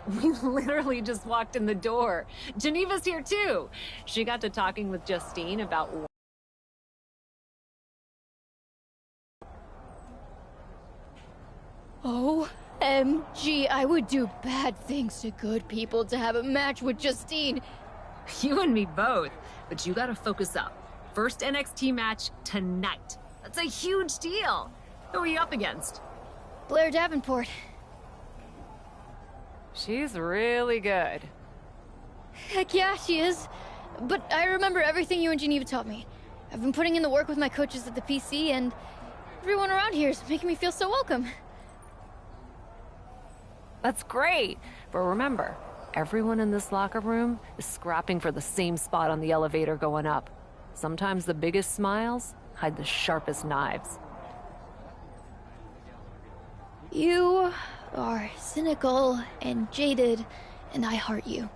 We literally just walked in the door. Geneva's here too. She got to talking with Justine about... OMG, I would do bad things to good people to have a match with Justine. You and me both, but you gotta focus up. First NXT match tonight. That's a huge deal. Who are you up against? Blair Davenport. She's really good. Heck yeah, she is. But I remember everything you and Geneva taught me. I've been putting in the work with my coaches at the PC, and everyone around here is making me feel so welcome. That's great. But remember, everyone in this locker room is scrapping for the same spot on the elevator going up. Sometimes the biggest smiles hide the sharpest knives. You are cynical and jaded, and I heart you.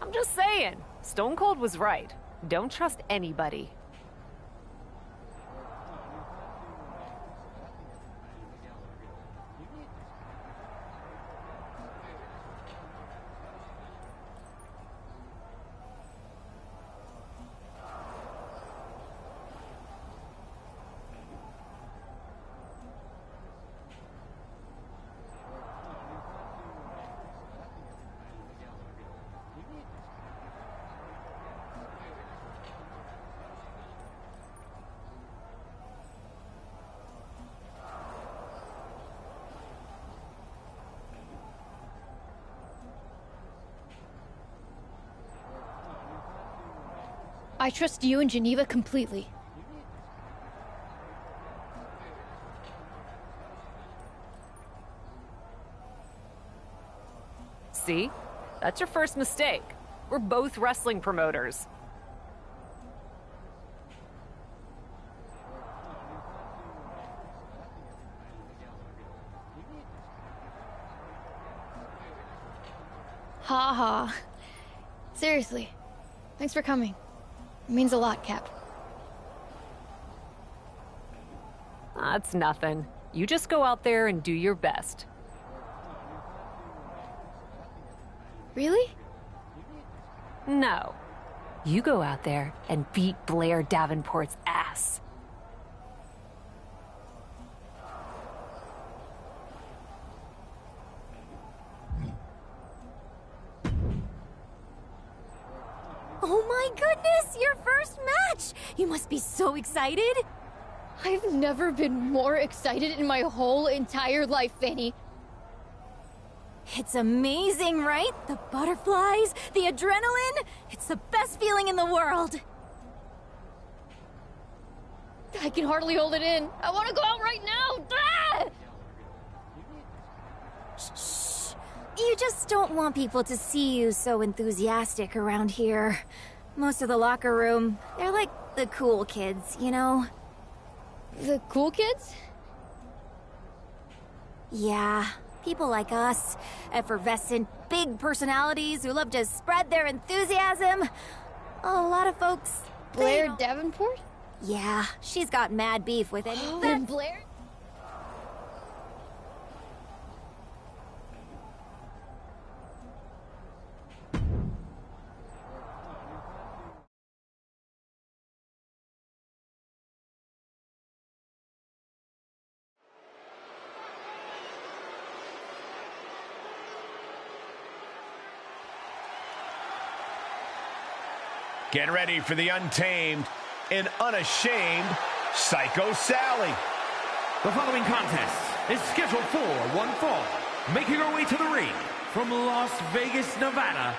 I'm just saying, Stone Cold was right. Don't trust anybody. I trust you and Geneva completely. See? That's your first mistake. We're both wrestling promoters. Ha ha. Seriously, thanks for coming. It means a lot, Cap. That's nothing. You just go out there and do your best. Really? No. You go out there and beat Blair Davenport's ass. Oh my goodness, your first match! You must be so excited! I've never been more excited in my whole entire life, Fanny. It's amazing, right? The butterflies, the adrenaline. It's the best feeling in the world. I can hardly hold it in. I want to go out right now! Ah! Shh. You just don't want people to see you so enthusiastic around here. Most of the locker room, they're like the cool kids, you know? The cool kids? Yeah, people like us. Effervescent, big personalities who love to spread their enthusiasm. A lot of folks... Blair Davenport? Yeah, she's got mad beef with it. And Blair? Get ready for the untamed and unashamed Psycho Sally. The following contest is scheduled for one fall. Making her way to the ring from Las Vegas, Nevada,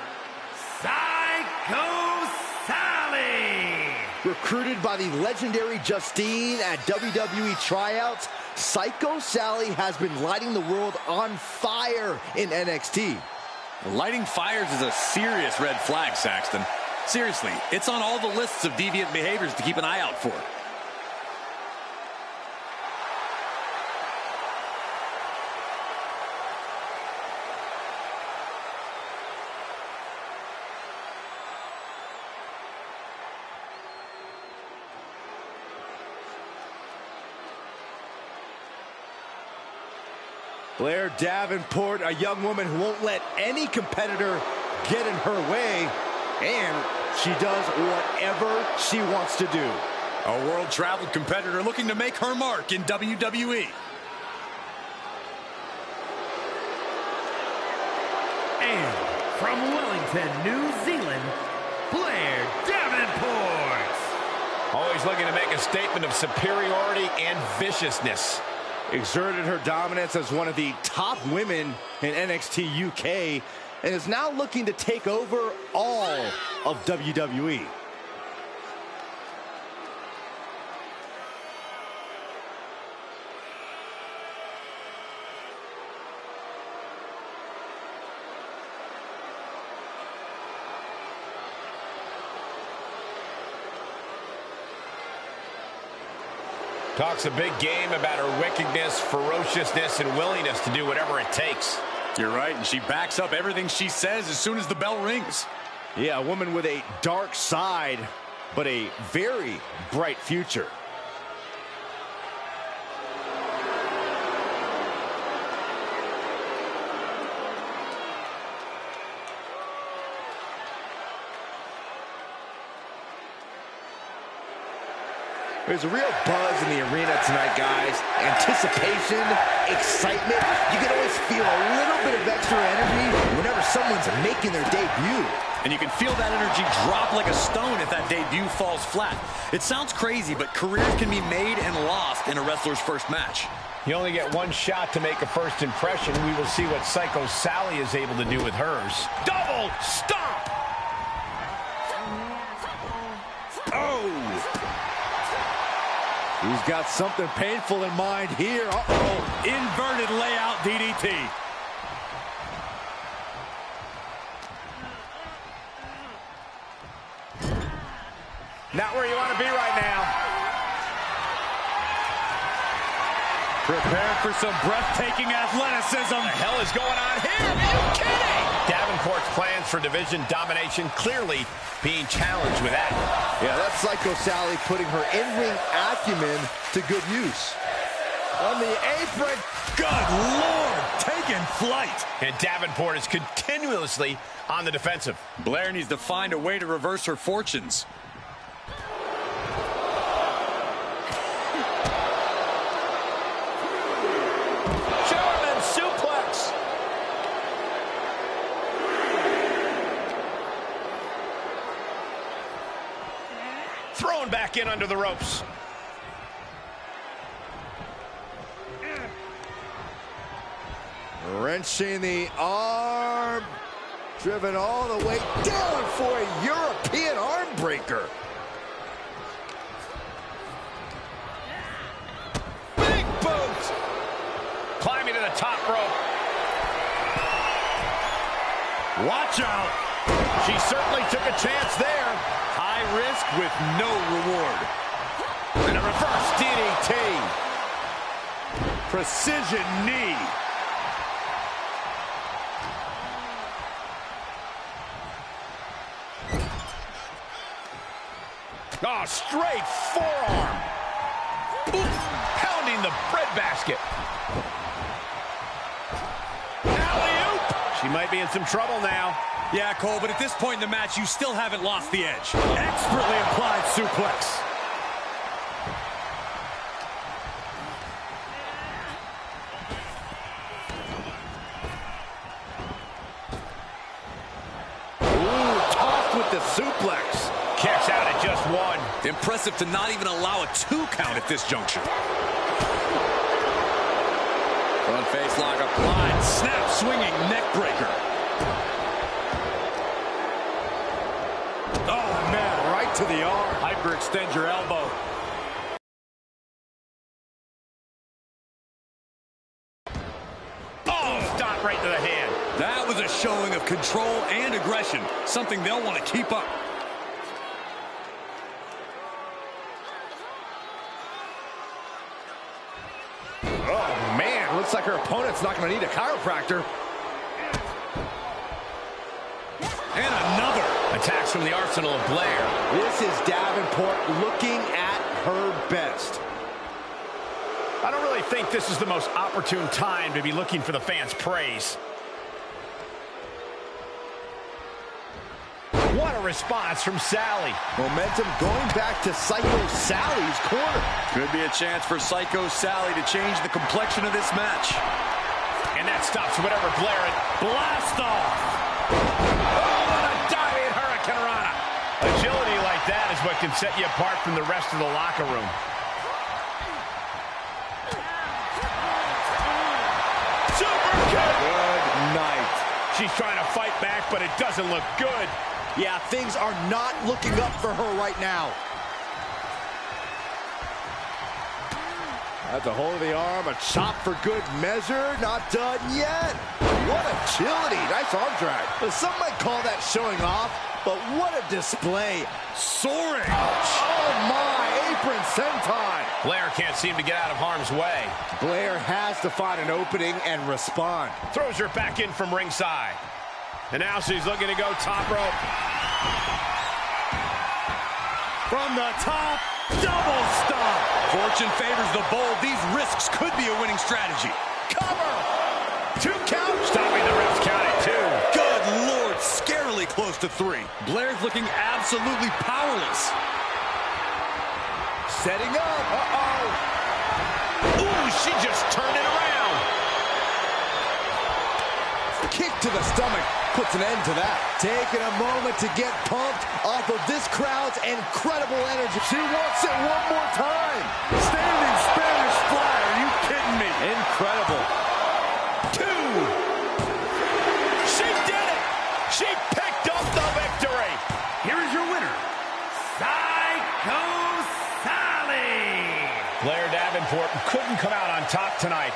Psycho Sally! Recruited by the legendary Justine at WWE tryouts, Psycho Sally has been lighting the world on fire in NXT. Lighting fires is a serious red flag, Saxton. Seriously, it's on all the lists of deviant behaviors to keep an eye out for. Blair Davenport, a young woman who won't let any competitor get in her way, and she does whatever she wants to do. A world-traveled competitor looking to make her mark in WWE. And from Wellington, New Zealand, Blair Davenport. Always looking to make a statement of superiority and viciousness. Exerted her dominance as one of the top women in NXT UK and is now looking to take over all of WWE. Talks a big game about her wickedness, ferociousness, and willingness to do whatever it takes. You're right, and she backs up everything she says as soon as the bell rings. Yeah, a woman with a dark side, but a very bright future. There's a real buzz in the arena tonight, guys. Anticipation, excitement. You can always feel a little bit of extra energy whenever someone's making their debut. And you can feel that energy drop like a stone if that debut falls flat. It sounds crazy, but careers can be made and lost in a wrestler's first match. You only get one shot to make a first impression. We will see what Psycho Sally is able to do with hers. Double stomp! Oh! He's got something painful in mind here. Uh-oh. Inverted layout DDT. Not where you want to be right now. Prepare for some breathtaking athleticism. What the hell is going on here? Are you kidding? Davenport's plans for division domination clearly being challenged with that. Yeah, that's Psycho Sally putting her in-ring acumen to good use. On the apron. Good Lord, taking flight. And Davenport is continuously on the defensive. Blair needs to find a way to reverse her fortunes. German suplex. Thrown back in under the ropes. Wrenching the arm. Driven all the way down for a European arm breaker. Big boot. Climbing to the top rope. Watch out. She certainly took a chance there. High risk with no reward. And a reverse DDT. Precision knee. Oh, straight forearm. Ooh, pounding the breadbasket. Alley-oop. She might be in some trouble now. Yeah, Cole, but at this point in the match, you still haven't lost the edge. Expertly applied suplex. Ooh, tossed with the suplex. Kicks out at just one. Impressive to not even allow a 2 count at this juncture. Front face lock applied. Snap swinging neck breaker. Oh, man, right to the arm. Hyperextend your elbow. Oh, stop right to the hand. That was a showing of control and aggression, something they'll want to keep up. Oh, man, looks like her opponent's not going to need a chiropractor. And another. Attacks from the arsenal of Blair. This is Davenport looking at her best. I don't really think this is the most opportune time to be looking for the fans' praise. What a response from Sally. Momentum going back to Psycho Sally's corner. Could be a chance for Psycho Sally to change the complexion of this match. And that stops whatever Blair had. Blast off. Oh, what a diving Hurricane Rana. Agility like that is what can set you apart from the rest of the locker room. Super kick. Good night. She's trying to fight back, but it doesn't look good. Yeah, things are not looking up for her right now. At the hold of the arm, a chop for good measure. Not done yet. What agility. Nice arm drag. But some might call that showing off, but what a display. Soaring. Oh, my. Apron senton. Blair can't seem to get out of harm's way. Blair has to find an opening and respond. Throws her back in from ringside. And now she's looking to go top rope. From the top, double stomp. Fortune favors the bold. These risks could be a winning strategy. Cover. 2 count. Stopping the ref's count at 2. Good Lord, scarily close to 3. Blair's looking absolutely powerless. Setting up. Uh-oh. Ooh, she just turned it around. Kick to the stomach puts an end to that. Taking a moment to get pumped off of this crowd's incredible energy. She wants it one more time. Standing Spanish fly, are you kidding me? Incredible. 2. She did it. She picked up the victory. Here is your winner, Psycho Sally. Blair Davenport couldn't come out on top tonight.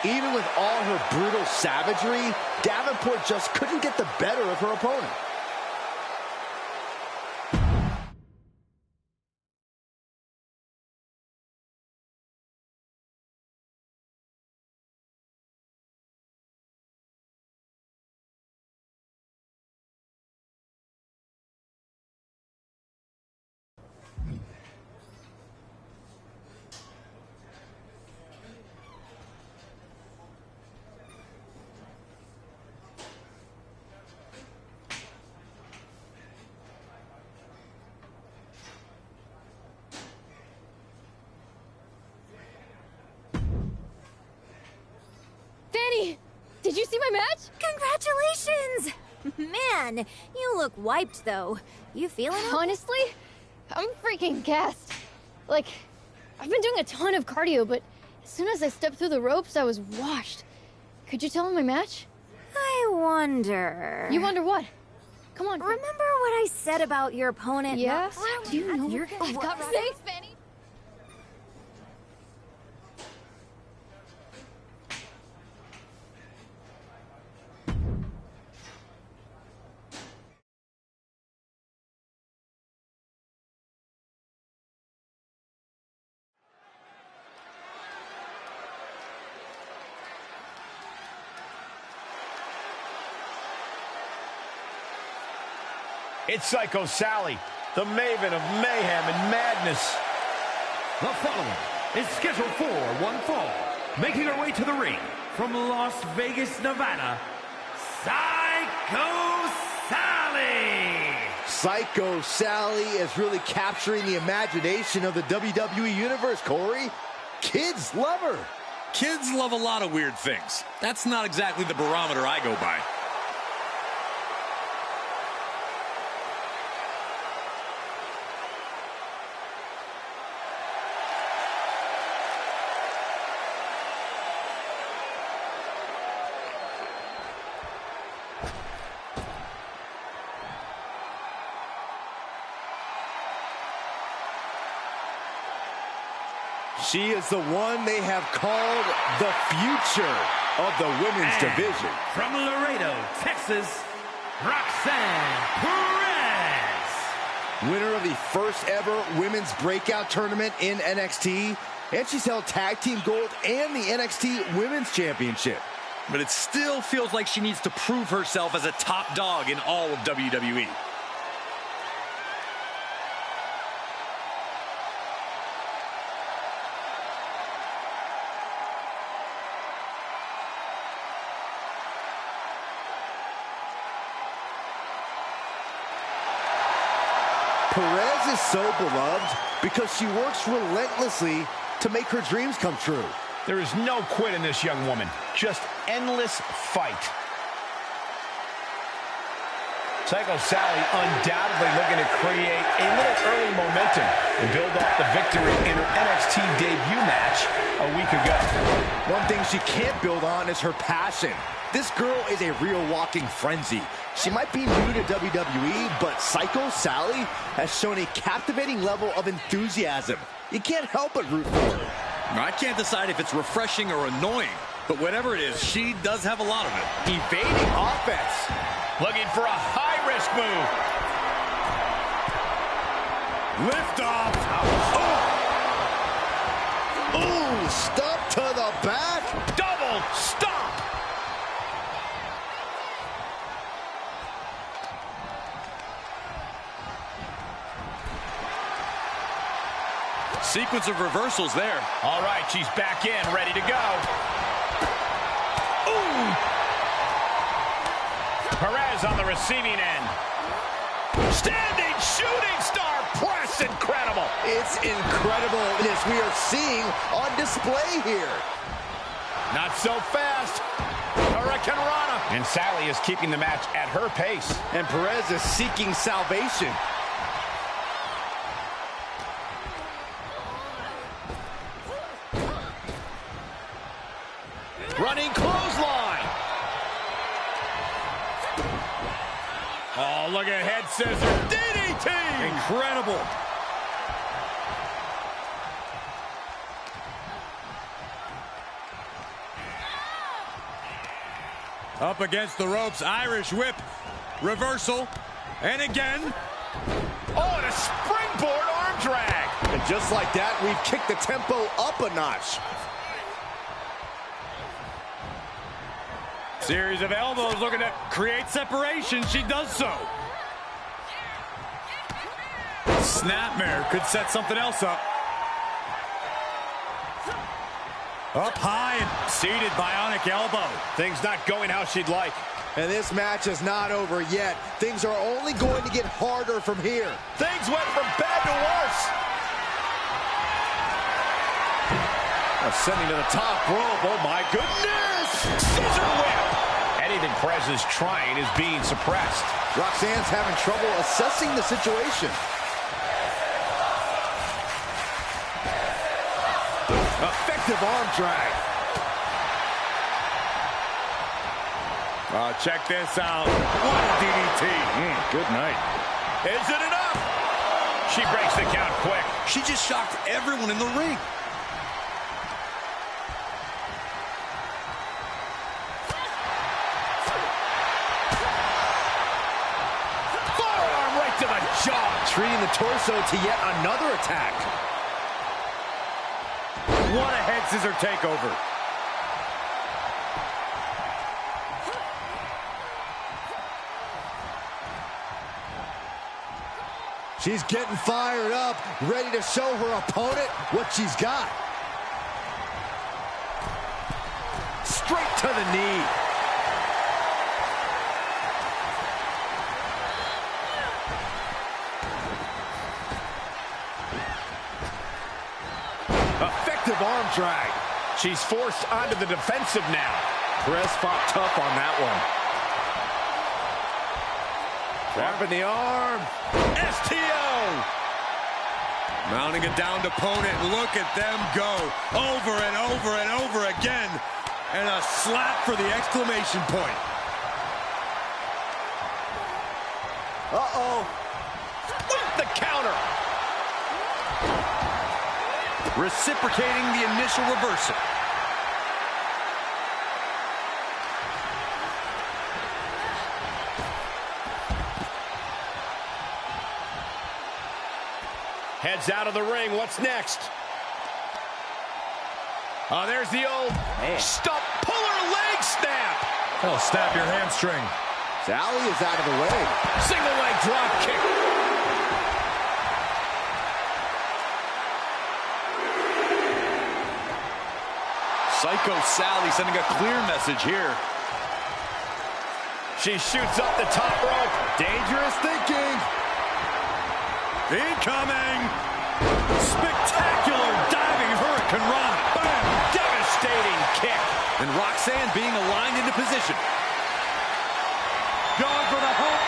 Even with all her brutal savagery, Davenport just couldn't get the better of her opponent. Did you see my match? Congratulations! Man, you look wiped, though. You feeling it? Honestly, I'm freaking gassed. Like, I've been doing a ton of cardio, but as soon as I stepped through the ropes, I was washed. Could you tell him my match? I wonder... You wonder what? Come on. Remember what I said about your opponent? Yeah? not- Do you know You're what gonna... got Thanks, Fanny. It's Psycho Sally, the maven of mayhem and madness. The following is scheduled for one fall. Making her way to the ring from Las Vegas, Nevada, Psycho Sally. Psycho Sally is really capturing the imagination of the WWE Universe, Corey. Kids love her. Kids love a lot of weird things. That's not exactly the barometer I go by. She is the one they have called the future of the women's division. From Laredo, Texas, Roxanne Perez. Winner of the first ever women's breakout tournament in NXT. And she's held tag team gold and the NXT Women's Championship. But it still feels like she needs to prove herself as a top dog in all of WWE. Perez is so beloved because she works relentlessly to make her dreams come true. There is no quit in this young woman. Just endless fight. Psycho Sally undoubtedly looking to create a little early momentum and build off the victory in her NXT debut match a week ago. One thing she can't build on is her passion. This girl is a real walking frenzy. She might be new to WWE, but Psycho Sally has shown a captivating level of enthusiasm. You can't help but root for her. I can't decide if it's refreshing or annoying, but whatever it is, she does have a lot of it. Evading offense. Looking for a high-risk move. Lift off. Oh. Ooh, stop to the back. Double stop. Sequence of reversals there. All right, she's back in, ready to go. Ooh. Perez on the receiving end. Standing shooting star press, incredible. It's incredible as we are seeing on display here. Not so fast. Hurricane Rana. And Sally is keeping the match at her pace. And Perez is seeking salvation. Running clothesline. Oh, look at head scissor. DDT. Incredible. Up against the ropes, Irish whip, reversal, and again. Oh, and a springboard arm drag. And just like that, we've kicked the tempo up a notch. Series of elbows looking to create separation. She does so. Snapmare could set something else up. Up high and seated bionic elbow. Things not going how she'd like. And this match is not over yet. Things are only going to get harder from here. Things went from bad to worse. Ascending to the top rope. Oh, my goodness. Scissor whip. Anything Perez is trying is being suppressed. Roxanne's having trouble assessing the situation. Effective arm drag. Check this out. What a DDT. Good night. Is it enough? She breaks the count quick. She just shocked everyone in the ring. Forearm right to the jaw. Treating the torso to yet another attack. What a head scissor takeover. She's getting fired up, ready to show her opponent what she's got. Straight to the knee. Effective arm drag. She's forced onto the defensive now. Perez fought tough on that one. Trapping the arm. STO. Mounting a downed opponent. Look at them go. Over and over and over again. And a slap for the exclamation point. Uh-oh. With the counter. Reciprocating the initial reversal. Heads out of the ring. What's next? Oh, there's the old stump puller leg snap. Oh, snap your hamstring. Sally is out of the way. Single leg drop kick. Psycho Sally sending a clear message here. She shoots up the top rope. Dangerous thinking. Incoming! Spectacular diving Hurricane Rana. Bam! Devastating kick. And Roxanne being aligned into position. Going for the hook.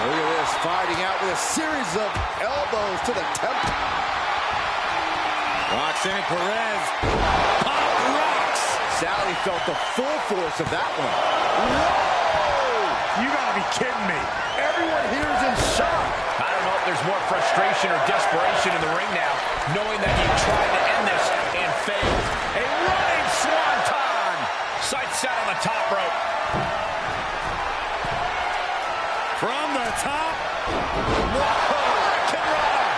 Look at this, fighting out with a series of elbows to the temple. Roxanne Perez. Pop rocks. Sally felt the full force of that one. Whoa! You gotta be kidding me. Everyone here is in shock. I don't know if there's more frustration or desperation in the ring now, knowing that he tried to end this and failed. A running swanton. Sights set on the top rope. From the top. Whoa!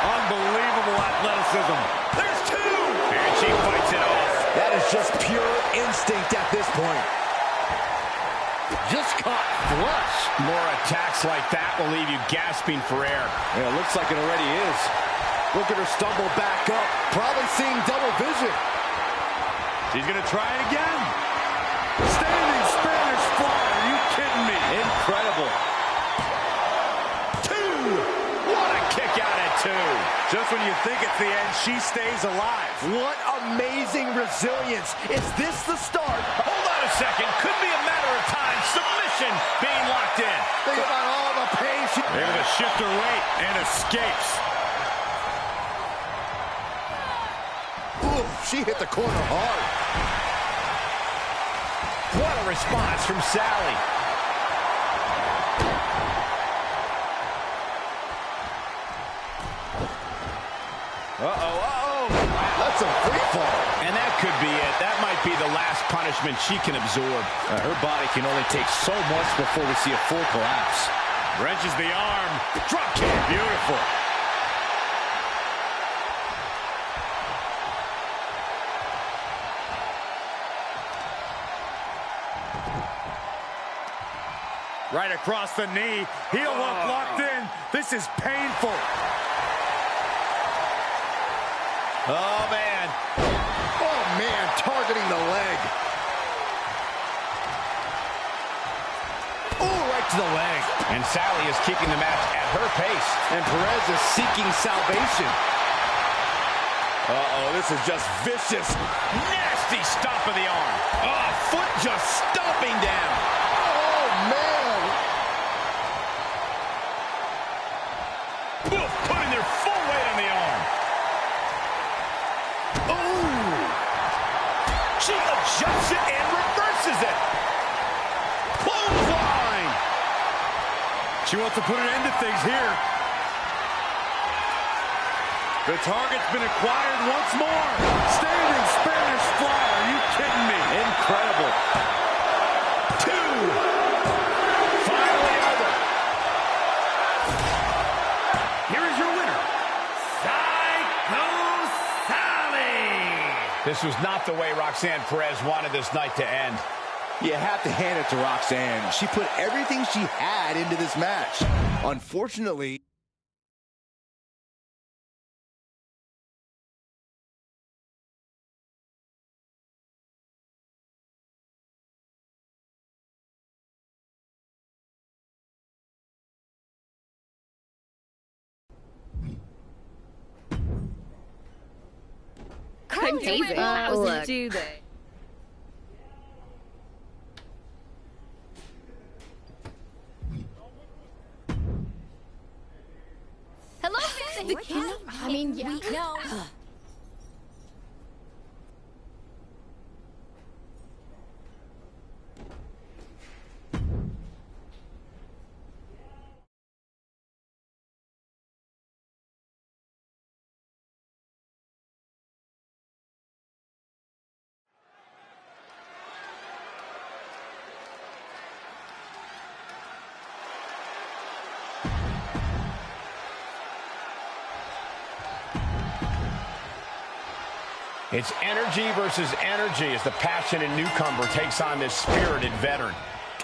Unbelievable athleticism. There's two. And she fights it off. That is just pure instinct at this point. Just caught flush. More attacks like that will leave you gasping for air. Yeah, it looks like it already is. Look at her stumble back up, probably seeing double vision. She's gonna try it again. Standing Spanish fly. Are you kidding me? Incredible. Two. What a kick out at two. Just when you think it's the end, she stays alive. What amazing resilience. Is this the start? Hold on a second. Could be a matter of time. Submission being locked in. Think about all the pain she... Able to shift her weight and escapes. Ooh, she hit the corner hard. What a response from Sally. That's a free fall. And that could be it. That might be the last punishment she can absorb. Her body can only take so much before we see a full collapse. Wrenches the arm. Drop kick. Beautiful. Right across the knee. Heel hook locked in. This is painful. Oh, man. Oh, man, targeting the leg. Oh, right to the leg. And Sally is keeping the match at her pace. And Perez is seeking salvation. Uh-oh, this is just vicious. Nasty stomp of the arm. Oh, foot just stomping down. Oh, man. Oof, putting their full weight on the arm. Ooh. She adjusts it and reverses it. Clothesline. She wants to put an end to things here. The target's been acquired once more. Standing Spanish fly. Are you kidding me? Incredible. Two. Finally over. Here is your winner, Psycho Sally. This was not the way Roxanne Perez wanted this night to end. You have to hand it to Roxanne. She put everything she had into this match. Unfortunately... I'm David. Look. Do they? Hello, the kingdom? I mean, yeah. No. It's energy versus energy as the passionate newcomer takes on this spirited veteran.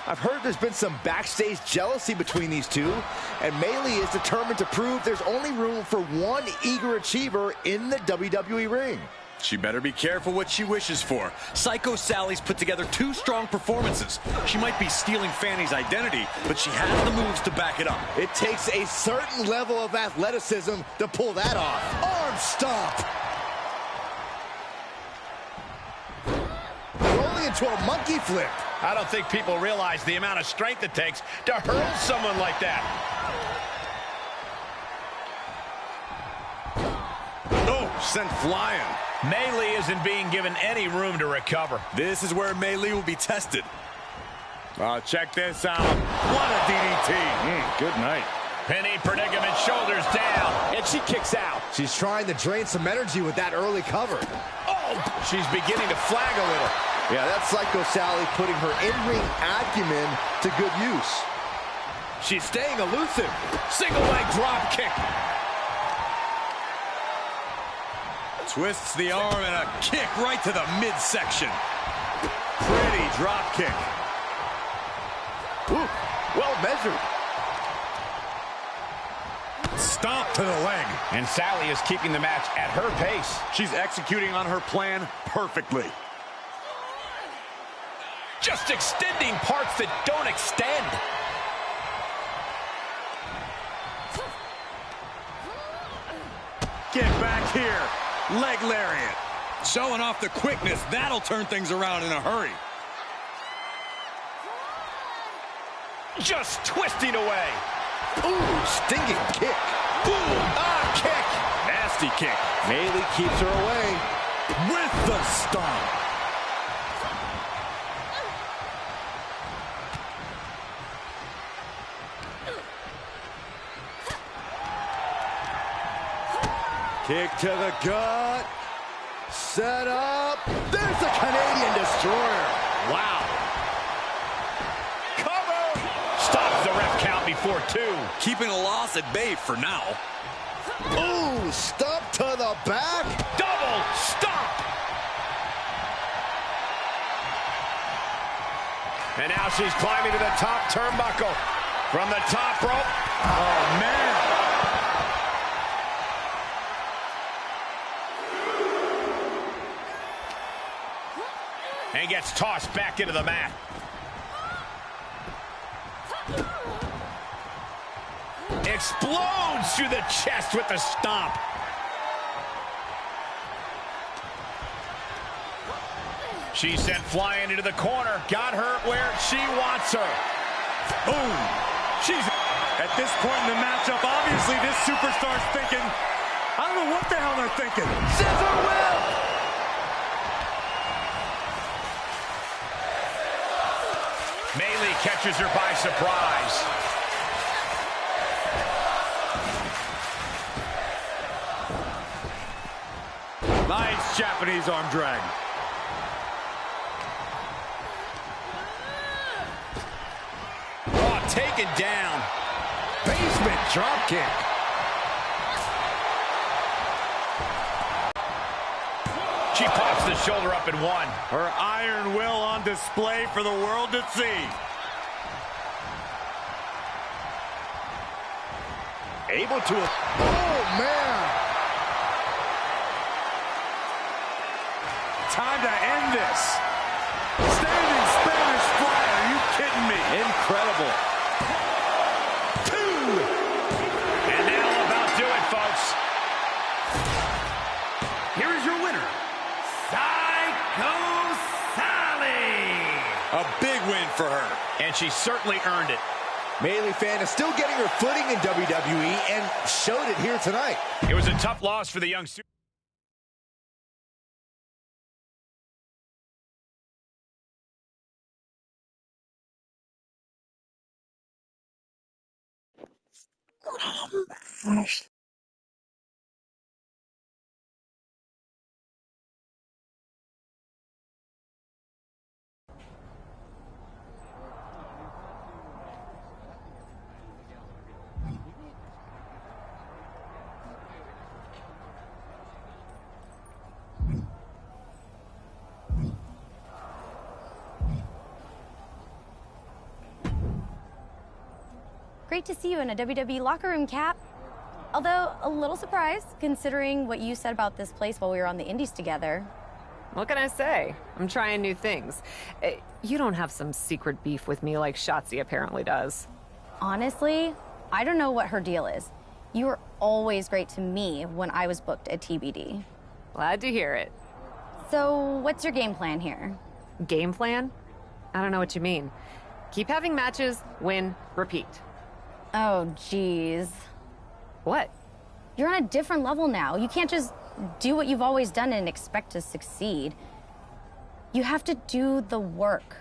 I've heard there's been some backstage jealousy between these two, and Melee is determined to prove there's only room for one eager achiever in the WWE ring. She better be careful what she wishes for. Psycho Sally's put together 2 strong performances. She might be stealing Fanny's identity, but she has the moves to back it up. It takes a certain level of athleticism to pull that off. Arm stomp. Rolling into a monkey flip. I don't think people realize the amount of strength it takes to hurl someone like that. Oh, sent flying. Mei Lee isn't being given any room to recover. This is where Mei Lee will be tested. Check this out. What a DDT. Good night. Penny predicament, shoulders down. And she kicks out. She's trying to drain some energy with that early cover. Oh, she's beginning to flag a little. Yeah, that's Psycho Sally putting her in-ring acumen to good use. She's staying elusive. Single leg drop kick. Twists the arm and a kick right to the midsection. Pretty drop kick. Ooh, well measured. Stomp to the leg. And Sally is keeping the match at her pace. She's executing on her plan perfectly. Just extending parts that don't extend. Get back here. Leg lariat. Showing off the quickness. That'll turn things around in a hurry. Just twisting away. Ooh, stinging kick. Boom, kick. Nasty kick. Mei Lee keeps her away. With the stomp. Kick to the gut. Set up. There's the Canadian Destroyer. Wow. Cover. Stops the ref count before 2. Keeping a loss at bay for now. Ooh, stomp to the back. Double stomp. And now she's climbing to the top turnbuckle. From the top rope. Oh, man. And gets tossed back into the mat. Explodes through the chest with the stomp. She sent flying into the corner. Got her where she wants her. Boom. She's at this point in the matchup. Obviously, this superstar's thinking, I don't know what the hell they're thinking. Scissor whip. Mei Lee catches her by surprise. Nice Japanese arm drag. Oh, taken down. Basement drop kick. She pops the shoulder up and 1. Her iron will on display for the world to see. Able to... Oh, man. Time to end this. Standing Spanish fly. Are you kidding me? Incredible. 2. And that'll about do it, folks. Here is your winner, Psycho Sally. A big win for her. And she certainly earned it. Mei Lee fan is still getting her footing in WWE and showed it here tonight. It was a tough loss for the young super. Great to see you in a WWE locker room, Cap. Although, a little surprised, considering what you said about this place while we were on the indies together. What can I say? I'm trying new things. You don't have some secret beef with me like Shotzi apparently does. Honestly, I don't know what her deal is. You were always great to me when I was booked at TBD. Glad to hear it. So, what's your game plan here? Game plan? I don't know what you mean. Keep having matches, win, repeat. Oh, jeez. What? You're on a different level now. You can't just do what you've always done and expect to succeed. You have to do the work.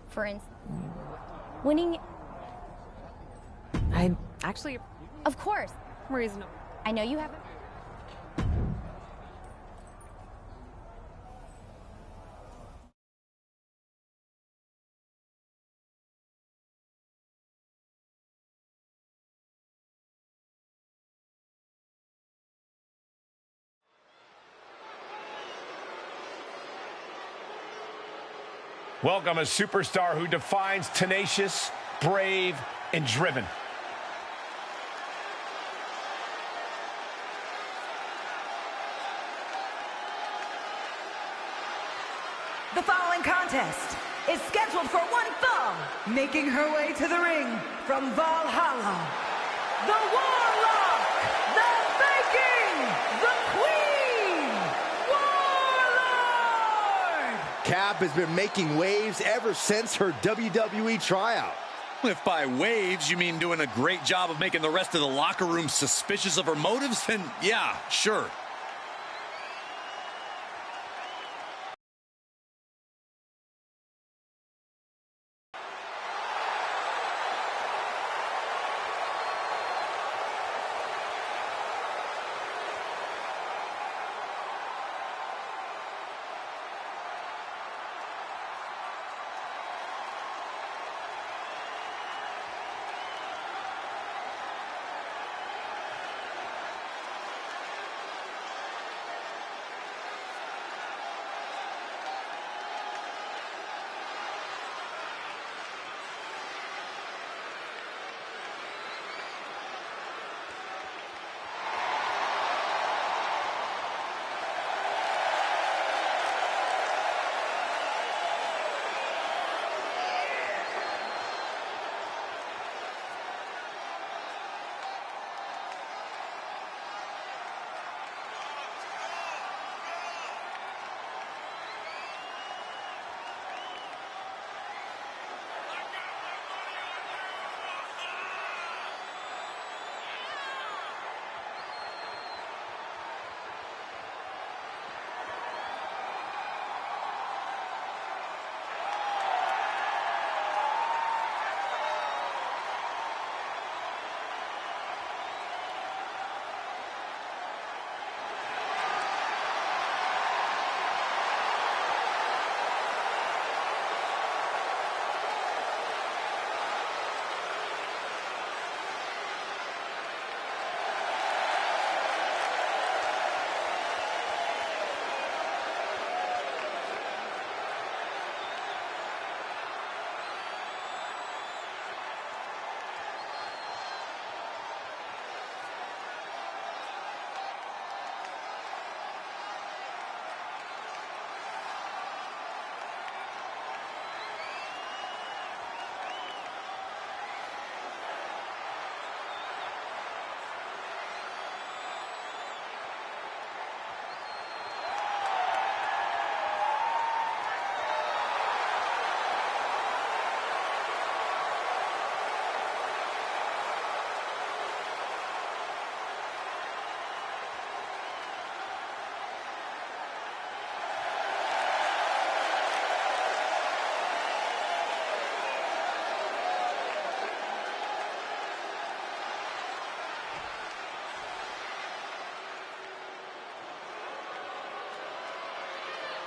For instance, winning... I actually... Of course. Reasonable. I know you haven't... Welcome a superstar who defines tenacious, brave, and driven. The following contest is scheduled for one fall, making her way to the ring from Valhalla, the Warlock, the Viking, the Queen, Warlord! Cap has been making waves ever since her WWE tryout. If by waves you mean doing a great job of making the rest of the locker room suspicious of her motives, then yeah, sure.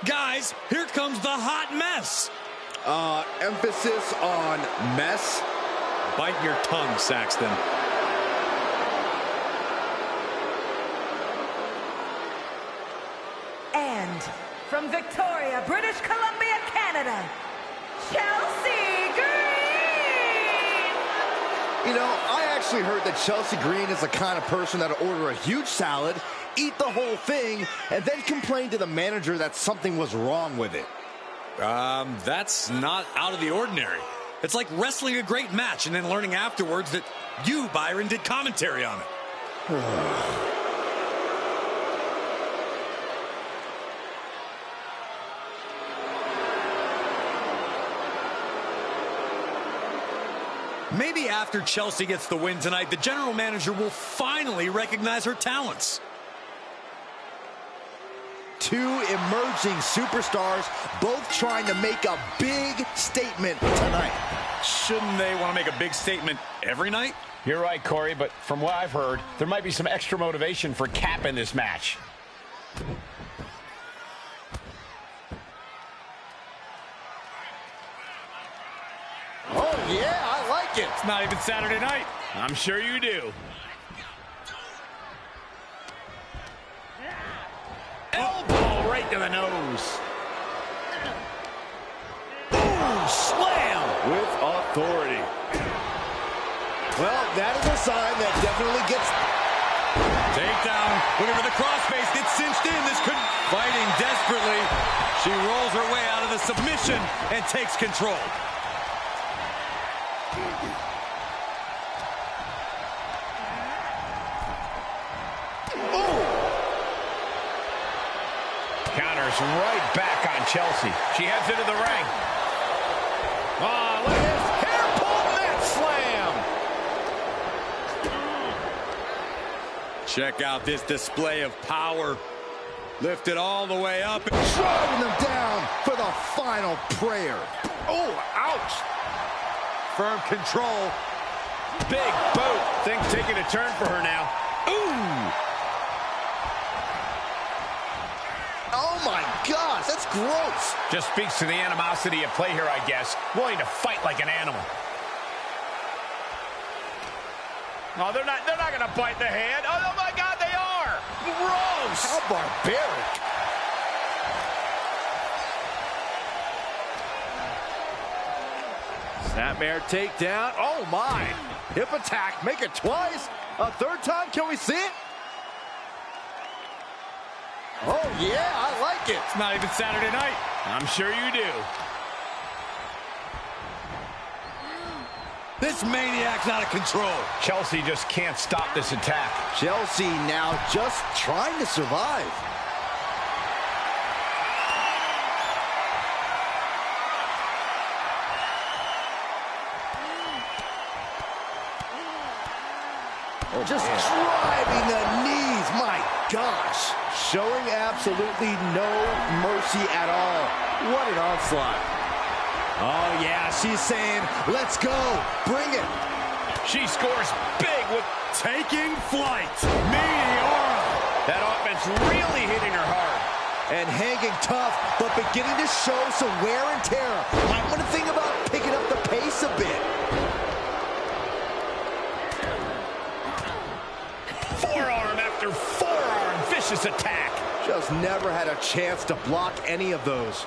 Guys, here comes the hot mess. Emphasis on mess. Bite your tongue, Saxton. And from Victoria, British Columbia, Canada, Chelsea Green! You know, I actually heard that Chelsea Green is the kind of person that'll order a huge salad, eat the whole thing, and then complain to the manager that something was wrong with it. That's not out of the ordinary. It's like wrestling a great match and then learning afterwards that you, Byron, did commentary on it. Maybe after Chelsea gets the win tonight, the general manager will finally recognize her talents. Two emerging superstars, both trying to make a big statement tonight. Shouldn't they want to make a big statement every night? You're right, Corey, but from what I've heard, there might be some extra motivation for Cap in this match. Oh, yeah, I like it. It's not even Saturday night. I'm sure you do. Elbow right to the nose. Ooh, slam with authority. Well, that is a sign that definitely gets... Takedown, looking for the crossface, gets cinched in. This could... Fighting desperately. She rolls her way out of the submission and takes control. Counters right back on Chelsea. She heads into the ring. Oh, look at this. Hair pull net slam. Check out this display of power. Lifted all the way up. Driving them down for the final prayer. Oh, ouch. Firm control. Big boot. Things taking a turn for her now. Ooh. Oh, my gosh, that's gross. Just speaks to the animosity at play here, I guess. Willing to fight like an animal. Oh, they're not going to bite the hand. Oh, my God, they are. Gross. How barbaric. Snapmare takedown. Oh, my. Hip attack. Make it twice. A third time. Can we see it? Oh, yeah, I like it. It's not even Saturday night. I'm sure you do. This maniac's out of control. Chelsea just can't stop this attack. Chelsea now just trying to survive. Oh, just driving the knees. My gosh. Showing absolutely no mercy at all. What an onslaught. Oh, yeah, she's saying, let's go. Bring it. She scores big with Taking flight. Meteora. that offense really hitting her hard. And hanging tough, but beginning to show some wear and tear. I'm going to think about picking up the pace a bit. Forearm after forearm, vicious attack. Just never had a chance to block any of those.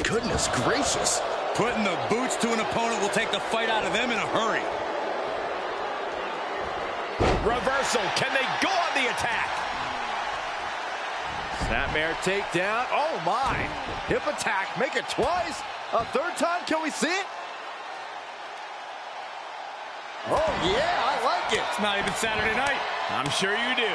Goodness gracious. Putting the boots to an opponent will take the fight out of them in a hurry. Reversal. Can they go on the attack? Snapmare takedown. Oh, my. Hip attack. Make it twice. A third time. Can we see it? Oh, yeah, I like it. It's not even Saturday night. I'm sure you do.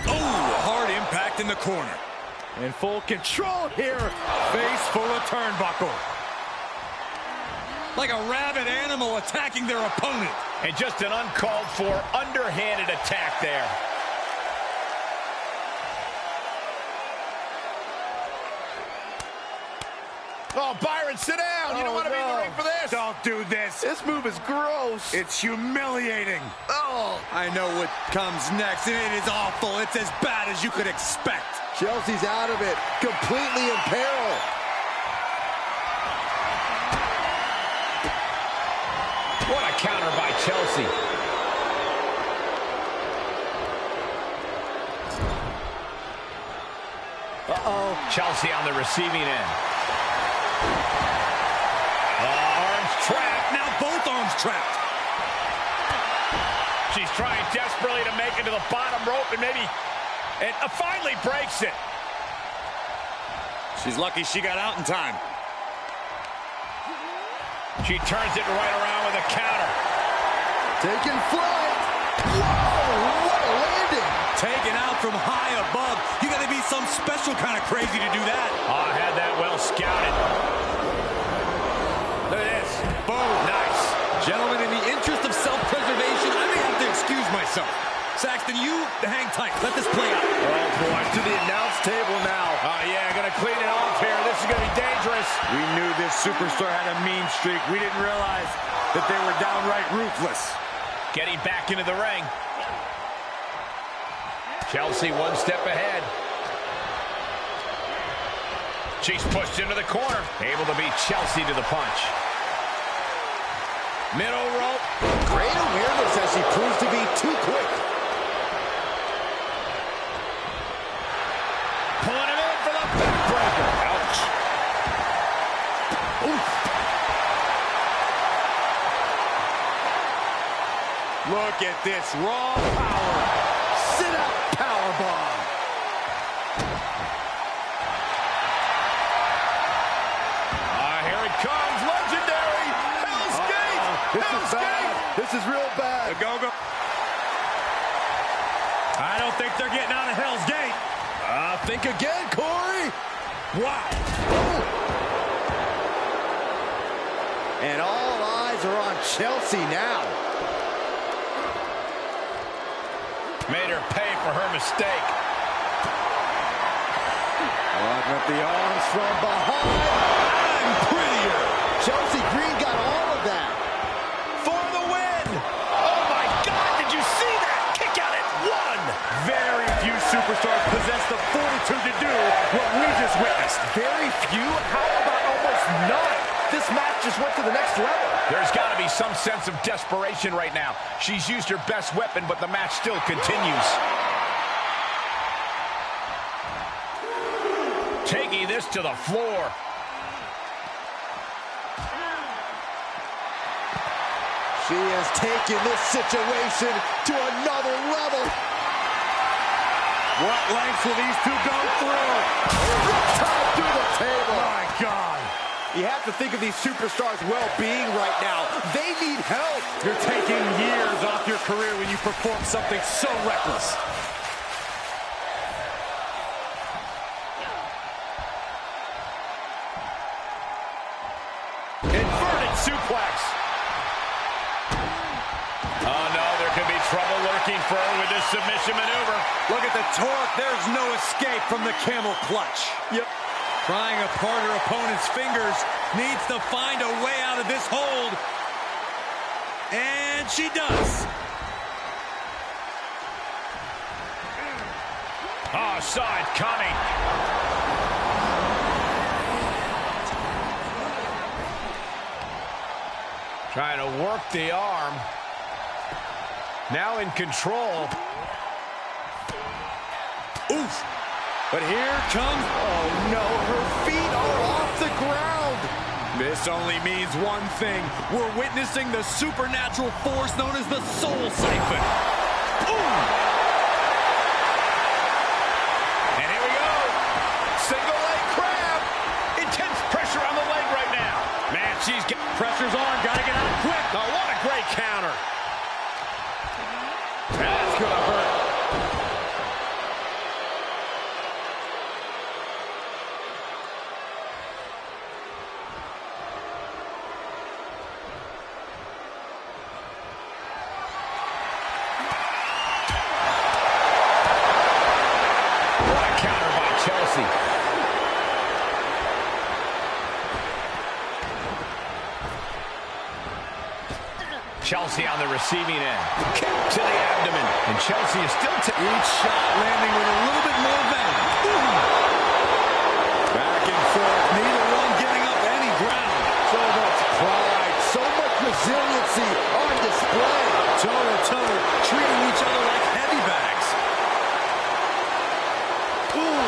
Oh, hard impact in the corner. In full control here. Face full of turnbuckle. Like a rabid animal attacking their opponent. And just an uncalled for, underhanded attack there. Oh, Byron, sit down. You don't want to be in the ring for this. Don't do this. This move is gross. It's humiliating. Oh. I know what comes next, and it is awful. It's as bad as you could expect. Chelsea's out of it. Completely in peril. What a counter by Chelsea. Uh-oh. Chelsea on the receiving end. Arms trapped. Now both arms trapped. She's trying desperately to make it to the bottom rope and finally breaks it. She's lucky she got out in time. She turns it right around with a counter. Taking flight. Whoa, what a landing. Taken out from high above. You got to be some special kind of crazy to do that. Oh, I had that well scouted. Look at this. Boom. Nice. Gentlemen, in the interest of self-preservation, I may have to excuse myself. Saxton, you hang tight. Let this play out. Oh, boy. To the announce table now. Oh, yeah, going to clean it off here. This is going to be dangerous. We knew this superstar had a mean streak. We didn't realize that they were downright ruthless. Getting back into the ring. Chelsea one step ahead. She's pushed into the corner. Able to beat Chelsea to the punch. Middle rope. Great awareness as she proves to be too quick. Pulling him in for the backbreaker. Ouch. Oof. Look at this raw power. Sit out powerbomb. Here it comes. Legendary. Hell's Gate. This Hell's is bad. Gate. This is real bad. Go. I don't think they're getting out of Hell's Gate. Think again, Corey. Wow. And all eyes are on Chelsea now. Made her pay for her mistake. Locking up the arms from behind. I'm prettier. Chelsea Green got all of that. For the win. Oh, my God. Did you see that? Kick out at one. Very few superstars possess the fortitude to do what we just witnessed. Very few? How about almost none? This match just went to the next level. There's got to be some sense of desperation right now. She's used her best weapon, but the match still continues. Taking this to the floor. She has taken this situation to another level. What lengths will these two go through? Tied through the table. My God. You have to think of these superstars' well-being right now. They need help. You're taking years off your career when you perform something so reckless. Inverted suplex. Oh, no, there could be trouble lurking for her with this submission maneuver. Look at the torque. There's no escape from the camel clutch. Yep. Prying apart her opponent's fingers, needs to find a way out of this hold. And she does. Oh, saw it coming. Trying to work the arm. Now in control. Oof. But here comes... Oh, no. Her feet are off the ground. This only means one thing. We're witnessing the supernatural force known as the Soul Siphon. Ooh! And here we go. Single leg crab. Intense pressure on the leg right now. Man, she's got... Pressure's on. Gotta get out quick. Oh, what a great counter. That's gonna hurt. Chelsea on the receiving end. Kick to the abdomen. And Chelsea is still each shot landing with a little bit more venom. Back and forth. Neither one giving up any ground. So much pride. So much resiliency on display. Toe-to-toe. Treating each other like heavy bags. Ooh.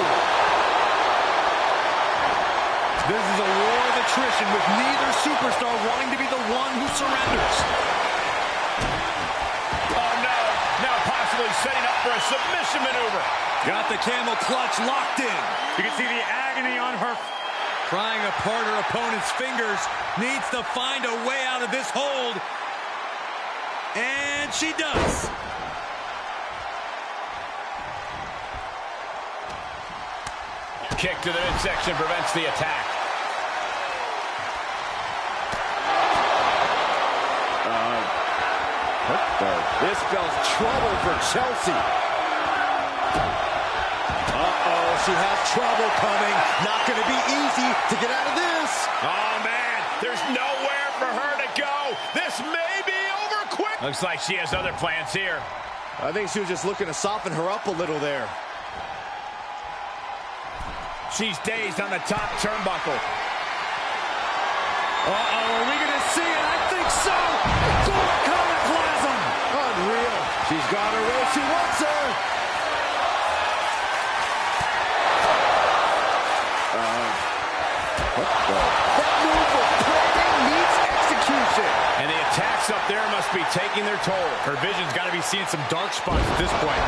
This is a war of attrition with neither superstar wanting to be the one who surrenders. Oh, no. Now possibly setting up for a submission maneuver. Got the camel clutch locked in. You can see the agony on her. Prying apart her opponent's fingers. Needs to find a way out of this hold. And she does. Kick to the midsection prevents the attack. This spells trouble for Chelsea. Uh-oh, she has trouble coming. Not going to be easy to get out of this. Oh, man, there's nowhere for her to go. This may be over quick. Looks like she has other plans here. I think she was just looking to soften her up a little there. She's dazed on the top turnbuckle. Uh-oh, are we going to see it? I think so. Iconoclasm. Unreal. She's got her where she wants her. That move was planning meets execution. And the attacks up there must be taking their toll. Her vision's got to be seeing some dark spots at this point.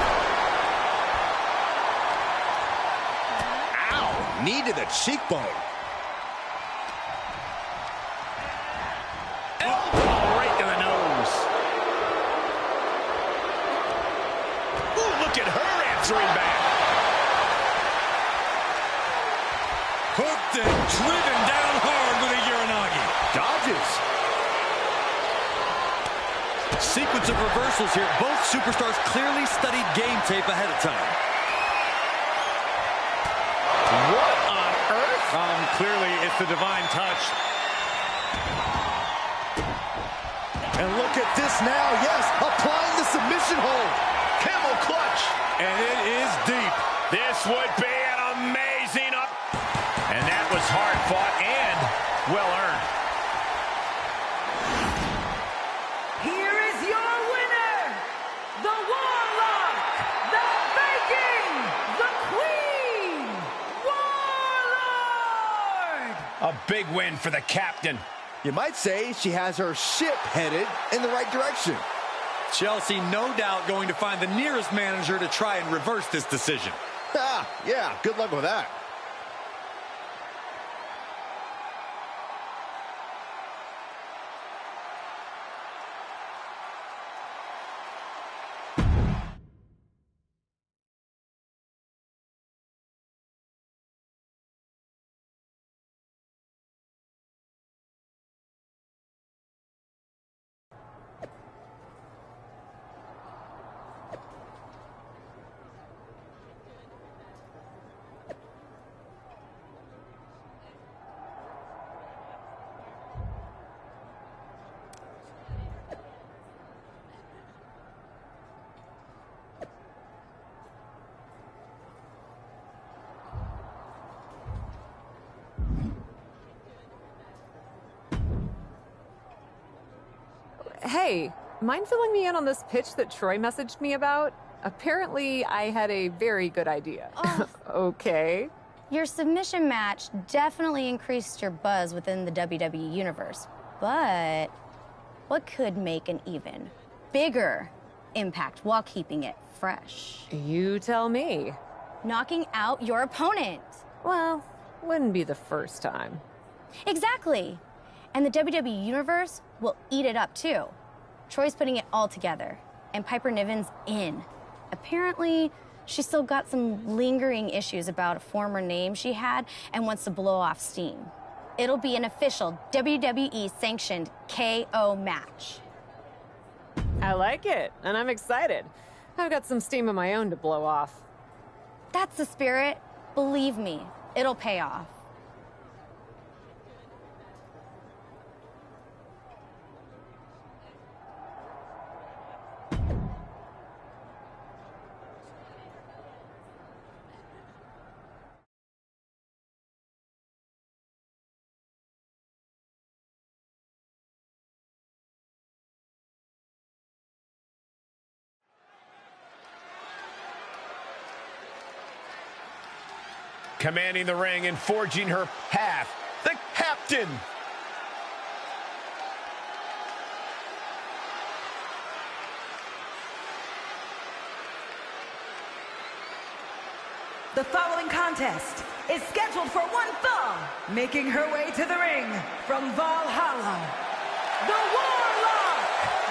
Ow! Knee to the cheekbone. Elbow right to the nose. Ooh, look at her answering back. Hooked and driven down hard with a Uranagi. Dodges. Sequence of reversals here. Both superstars clearly studied game tape ahead of time. What on earth? Clearly, it's the divine touch. And look at this now. Yes, applying the submission hold. Camel clutch. And it is deep. This would be an amazing up. And that was hard fought and well earned. Here is your winner, the Warlock, the Viking, the Queen, Warlord! A big win for the captain. You might say she has her ship headed in the right direction. Chelsea, no doubt, going to find the nearest manager to try and reverse this decision. Ah, yeah, good luck with that. Hey, mind filling me in on this pitch that Troy messaged me about? Apparently, I had a very good idea. Oh. Okay. Your submission match definitely increased your buzz within the WWE universe. But what could make an even bigger impact while keeping it fresh? You tell me. Knocking out your opponent. Well, wouldn't be the first time. Exactly. And the WWE universe will eat it up too. Troy's putting it all together, and Piper Niven's in. Apparently, she's still got some lingering issues about a former name she had and wants to blow off steam. It'll be an official WWE-sanctioned KO match. I like it, and I'm excited. I've got some steam of my own to blow off. That's the spirit. Believe me, it'll pay off. Commanding the ring and forging her path Captain. The following contest is scheduled for one fall. Making her way to the ring from Valhalla, the Warlock,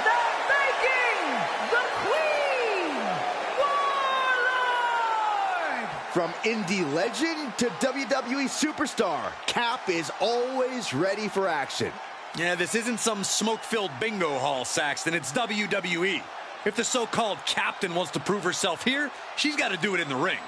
the Viking, the Queen, Warlord! From indie legend to WWE superstar, Cap is always ready for action. Yeah, this isn't some smoke-filled bingo hall, Saxton. It's WWE. If the so-called captain wants to prove herself here, she's got to do it in the ring.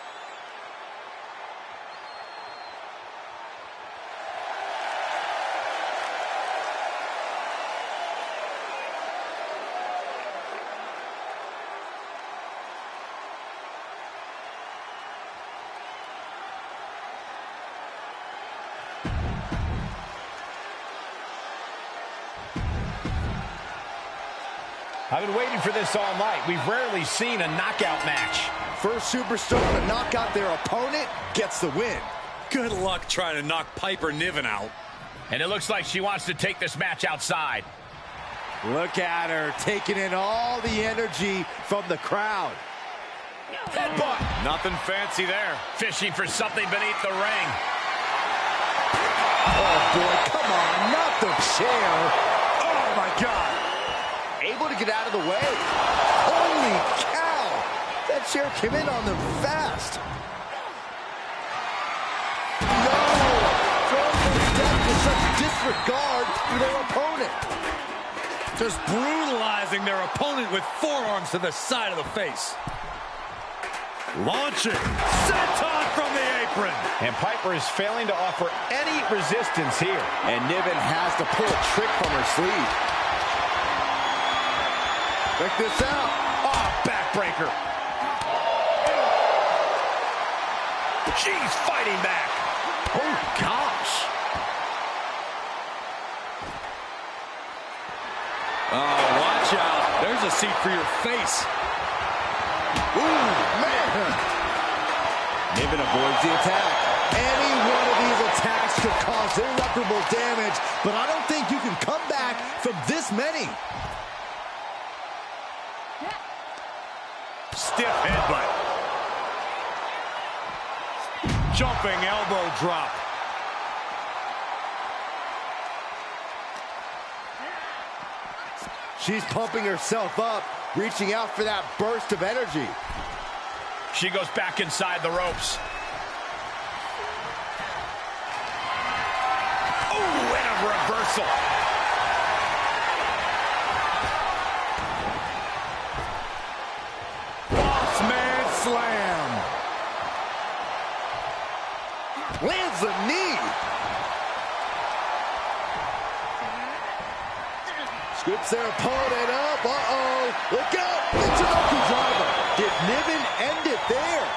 I've been waiting for this all night. We've rarely seen a knockout match. First superstar to knock out their opponent gets the win. Good luck trying to knock Piper Niven out. And it looks like she wants to take this match outside. Look at her, taking in all the energy from the crowd. Headbutt. Nothing fancy there. Fishing for something beneath the ring. Oh, boy, come on, not the chair. Oh, my God. Able to get out of the way. Holy cow. That chair came in on them fast. No. From the deck with such disregard for their opponent. Just brutalizing their opponent with forearms to the side of the face. Launching. Senton from the apron. And Piper is failing to offer any resistance here. And Niven has to pull a trick from her sleeve. Check this out. Oh, backbreaker. She's fighting back. Oh, gosh. Oh, watch out. There's a seat for your face. Ooh, man. Niven avoids the attack. Any one of these attacks could cause irreparable damage, but I don't think you can come back from this many. Stiff headbutt. Jumping elbow drop. She's pumping herself up, reaching out for that burst of energy. She goes back inside the ropes. Oh, and a reversal. Bossman slam. Lands a knee. Scoops their opponent up. Uh-oh. Look out. It's an Oki driver. Did Niven end it there?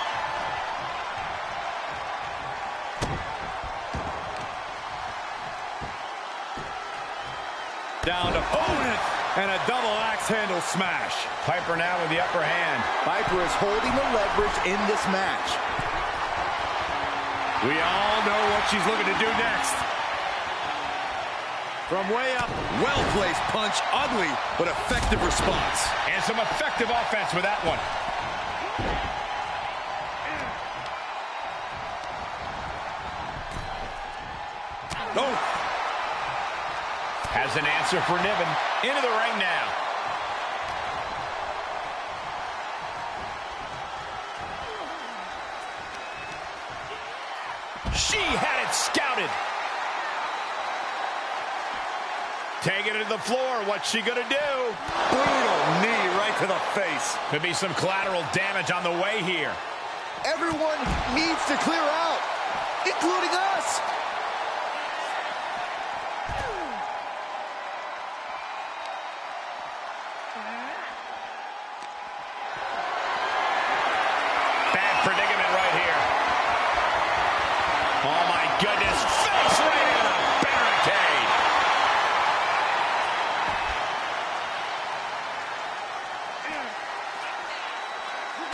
Down to opponent. And a double axe handle smash. Piper now with the upper hand. Piper is holding the leverage in this match. We all know what she's looking to do next. From way up, well-placed punch, ugly, but effective response. And some effective offense with that one. Oh! Has an answer for Niven. Into the ring now. She had it scouted. Taking it to the floor. What's she gonna do? Brutal knee right to the face. Could be some collateral damage on the way here. Everyone needs to clear out, including us. Bad predicament right here. Oh my goodness. Face right in a barricade.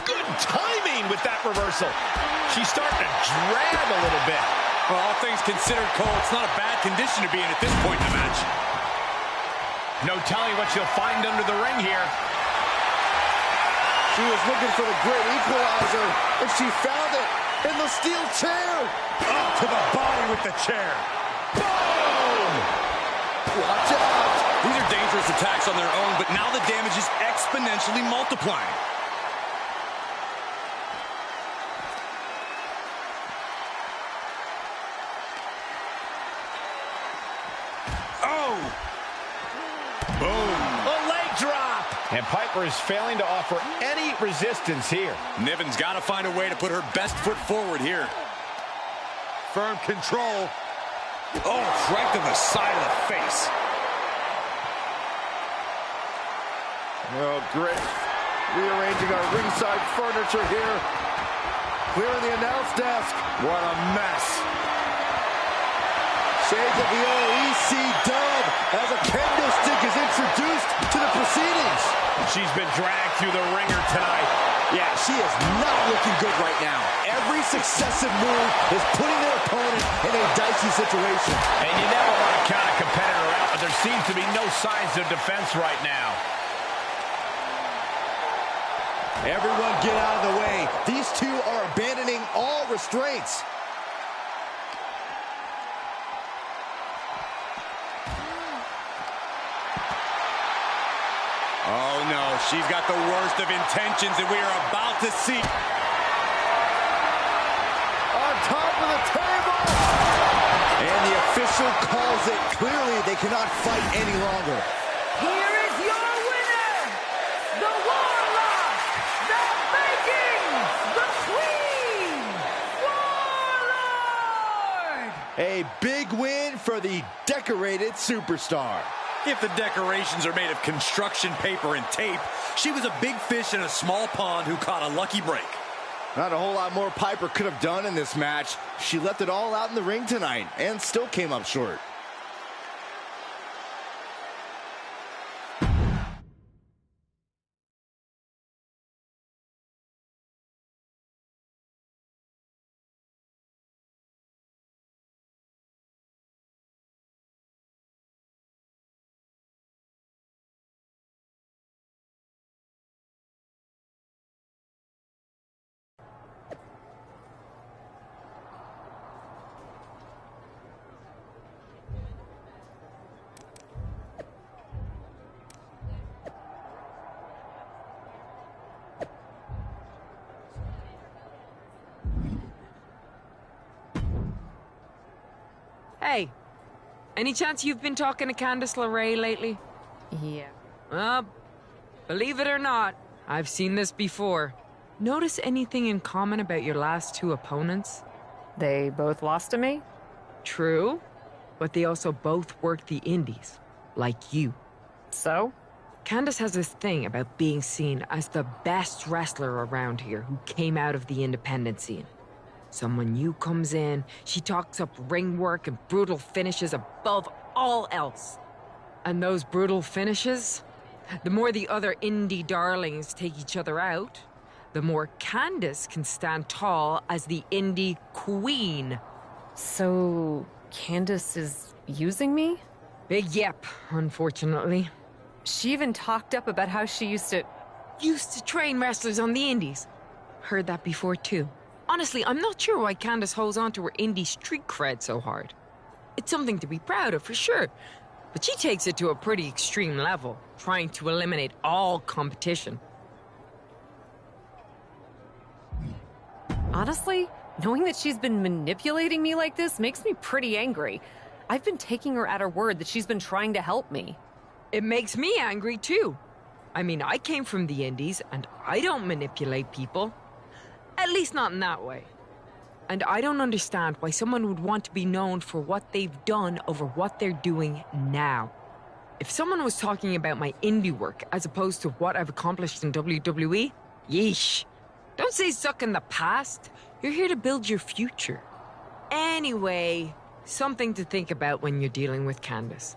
Good timing with that reversal. She's starting to drag a little bit. Well, all things considered, Cole, it's not a bad condition to be in at this point in the match. No telling what she'll find under the ring here. She was looking for the great equalizer, and she found it in the steel chair. Up to the body with the chair. Boom! Watch out. These are dangerous attacks on their own, but now the damage is exponentially multiplying. Oh! Boom! A leg drop! And Piper is failing to offer any resistance here. Niven's got to find a way to put her best foot forward here. Firm control. Oh, right to the side of the face. Oh, great. Rearranging our ringside furniture here. Clearing the announce desk. What a mess. Shades of the OEC dub as a kendo stick is introduced to the proceedings. She's been dragged through the ringer tonight. Yeah, she is not looking good right now. Every successive move is putting their opponent in a dicey situation. And you never want to count a competitor out, but there seems to be no signs of defense right now. Everyone get out of the way. These two are abandoning all restraints. Oh, no. She's got the worst of intentions, and we are about to see. On top of the table. And the official calls it. Clearly, they cannot fight any longer. Here is your winner, the Warlock, the Vikings, the Queen, Warlord! A big win for the decorated superstar. If the decorations are made of construction paper and tape, she was a big fish in a small pond who caught a lucky break. Not a whole lot more Piper could have done in this match. She left it all out in the ring tonight and still came up short. Hey, any chance you've been talking to Candice LeRae lately? Yeah. Believe it or not, I've seen this before. Notice anything in common about your last two opponents? They both lost to me? True, but they also both worked the indies, like you. So? Candice has this thing about being seen as the best wrestler around here who came out of the independent scene. So when new comes in, she talks up ring work and brutal finishes above all else. And those brutal finishes, the more the other indie darlings take each other out, the more Candice can stand tall as the indie queen. So, Candice is using me? Big yep, unfortunately. She even talked up about how she used to train wrestlers on the indies. Heard that before, too. Honestly, I'm not sure why Candice holds on to her indie street cred so hard. It's something to be proud of, for sure. But she takes it to a pretty extreme level, trying to eliminate all competition. Honestly, knowing that she's been manipulating me like this makes me pretty angry. I've been taking her at her word that she's been trying to help me. It makes me angry, too. I mean, I came from the indies, and I don't manipulate people. At least not in that way. And I don't understand why someone would want to be known for what they've done over what they're doing now. If someone was talking about my indie work as opposed to what I've accomplished in WWE, yeesh. Don't say suck in the past. You're here to build your future. Anyway, something to think about when you're dealing with Candice.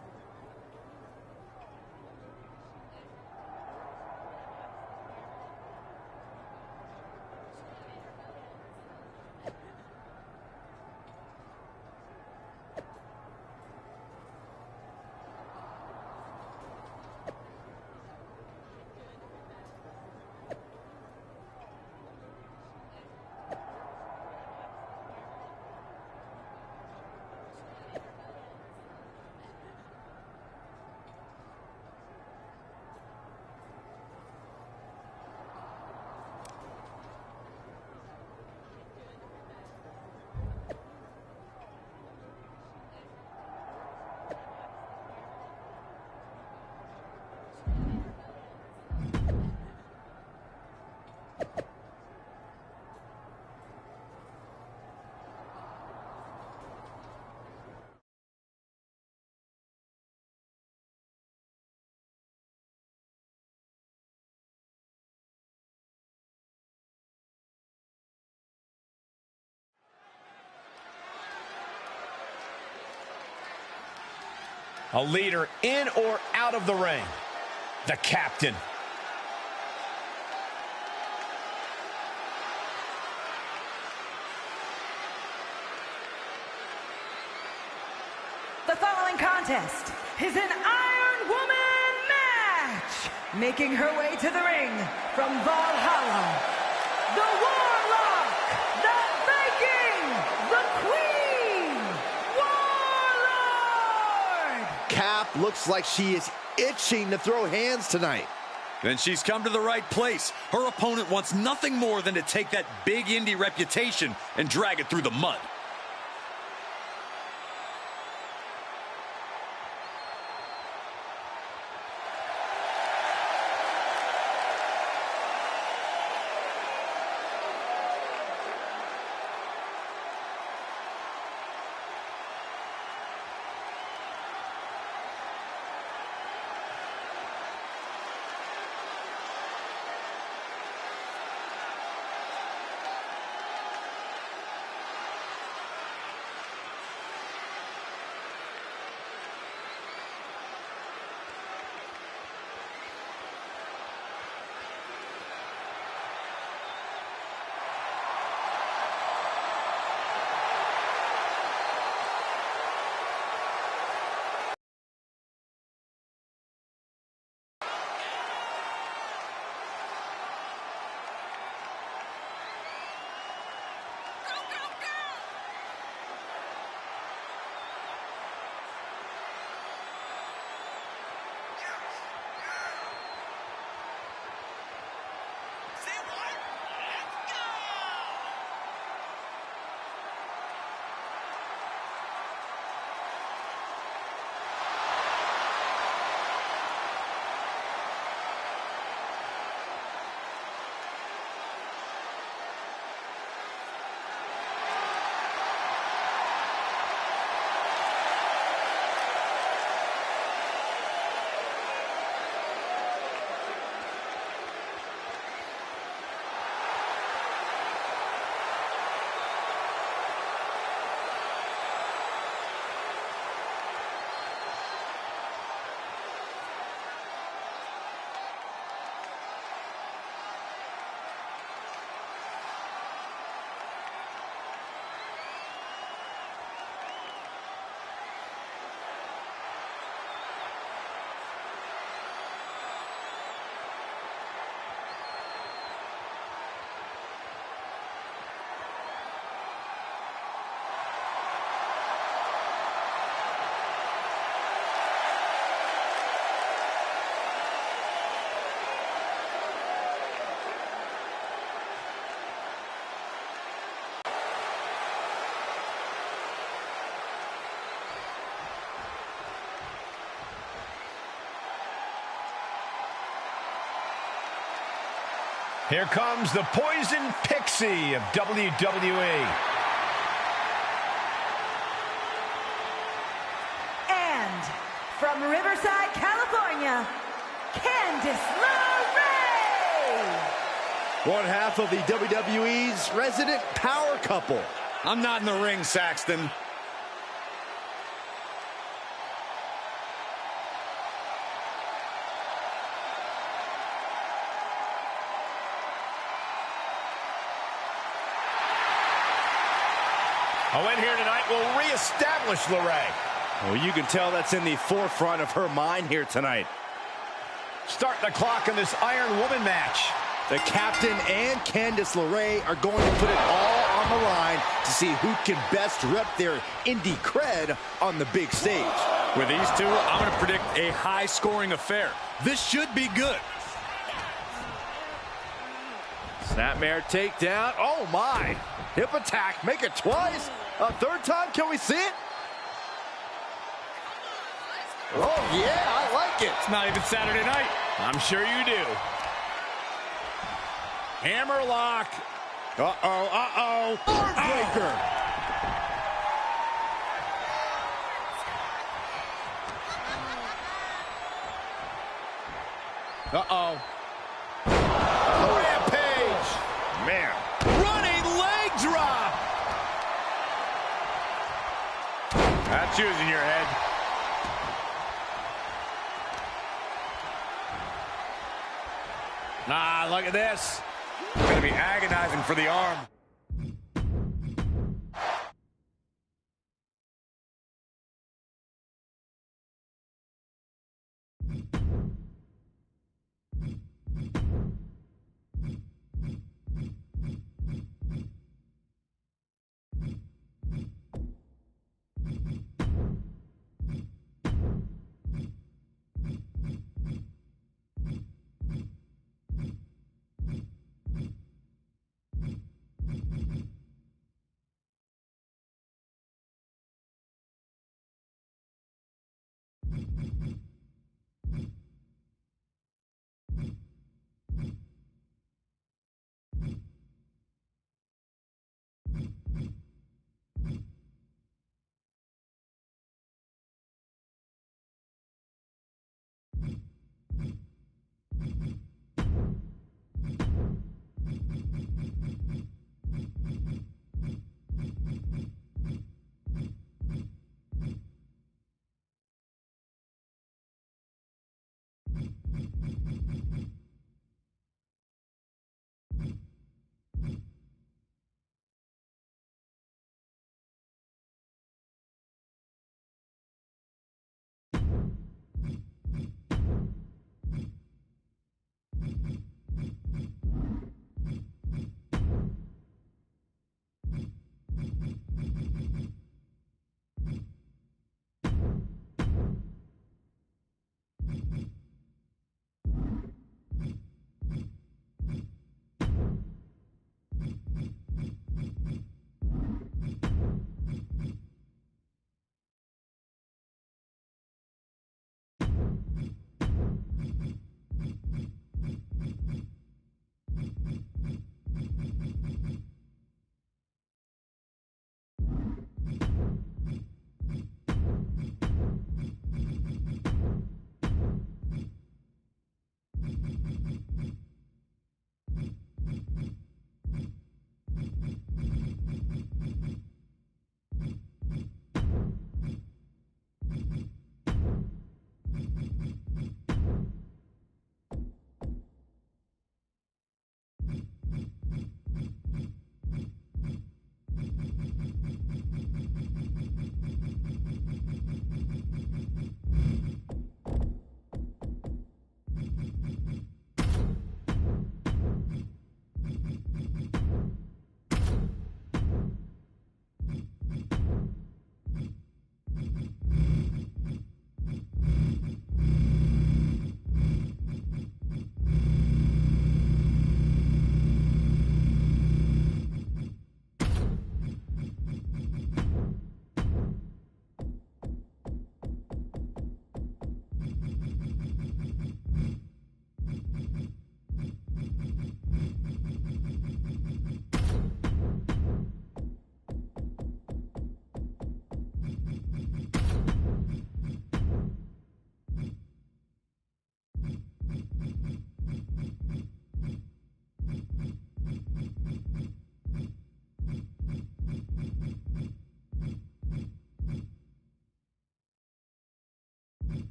A leader in or out of the ring. The captain. The following contest is an Iron Woman match. Making her way to the ring from Valhalla, the Warlock, the Viking, the Queen, Warlord! Cap looks like she is itching to throw hands tonight. Then she's come to the right place. Her opponent wants nothing more than to take that big indie reputation and drag it through the mud. Here comes the Poison Pixie of WWE. And from Riverside, California, Candice LeRae! One half of the WWE's resident power couple. I'm not in the ring, Saxton. A win here tonight will reestablish LeRae. Well, you can tell that's in the forefront of her mind here tonight. Start the clock in this Iron Woman match. The captain and Candice LeRae are going to put it all on the line to see who can best rep their indie cred on the big stage. With these two, I'm going to predict a high-scoring affair. This should be good. Snapmare takedown. Oh, my. Hip attack. Make it twice. A third time. Can we see it? Oh, yeah. I like it. It's not even Saturday night. I'm sure you do. Hammerlock. Uh-oh, uh-oh. Armbreaker. Uh-oh. Rampage. Man. Running leg drop. That's using your head. Ah, look at this. It's going to be agonizing for the arm.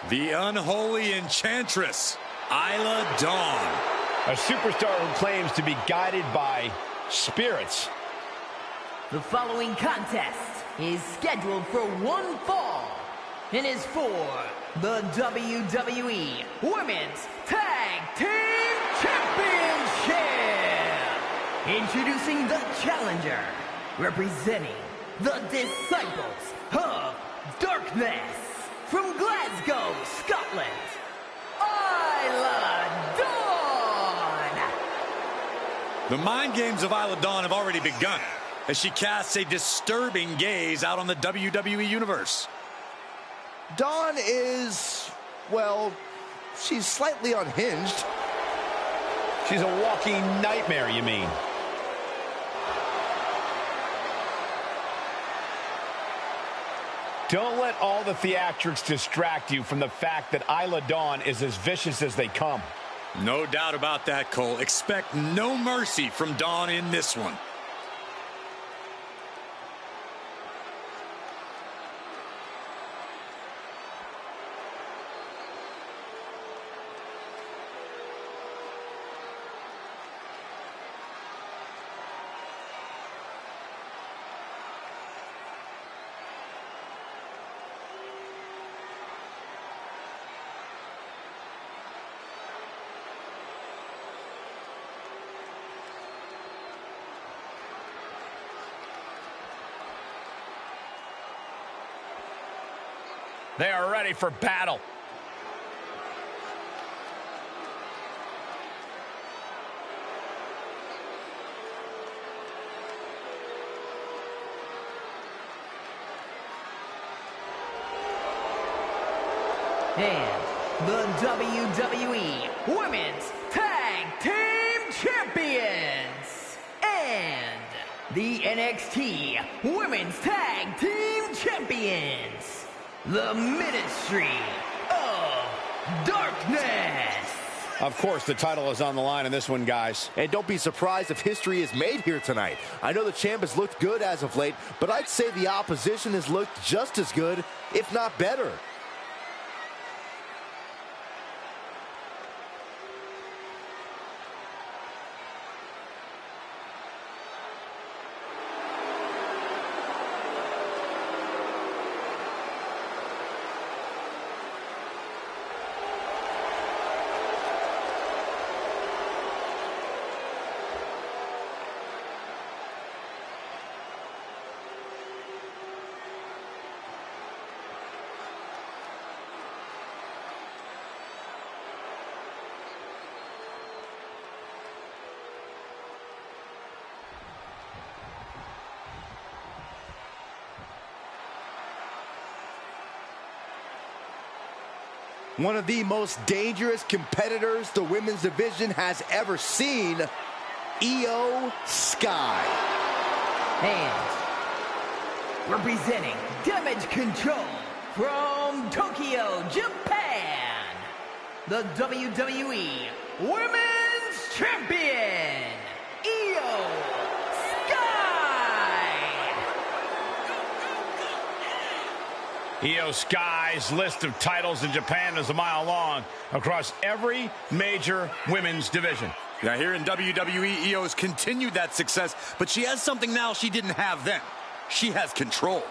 The unholy enchantress, Isla Dawn. A superstar who claims to be guided by spirits. The following contest is scheduled for one fall and is for the WWE Women's Tag Team Championship. Introducing the challenger, representing the Disciples of Darkness from Glasgow, Scotland, Isla Dawn. The mind games of Isla Dawn have already begun as she casts a disturbing gaze out on the WWE Universe. Dawn is, well, she's slightly unhinged. She's a walking nightmare, you mean? Don't let all the theatrics distract you from the fact that Isla Dawn is as vicious as they come. No doubt about that, Cole. Expect no mercy from Dawn in this one. They are ready for battle. And the WWE Women's Tag Team Champions and the NXT Women's Tag Team Champions, the Ministry of Darkness. Of course, the title is on the line in this one, guys. And don't be surprised if history is made here tonight. I know the champ has looked good as of late, but I'd say the opposition has looked just as good, if not better. One of the most dangerous competitors the women's division has ever seen, Io Sky. And representing Damage Control from Tokyo, Japan, the WWE Women's Champion, Io Io Sky's list of titles in Japan is a mile long across every major women's division. Yeah, here in WWE, Io's continued that success, but she has something now she didn't have then. She has control.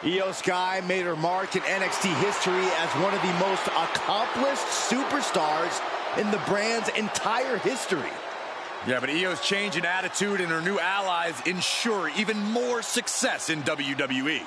Io Sky made her mark in NXT history as one of the most accomplished superstars in the brand's entire history. Yeah, but Io's change in attitude and her new allies ensure even more success in WWE.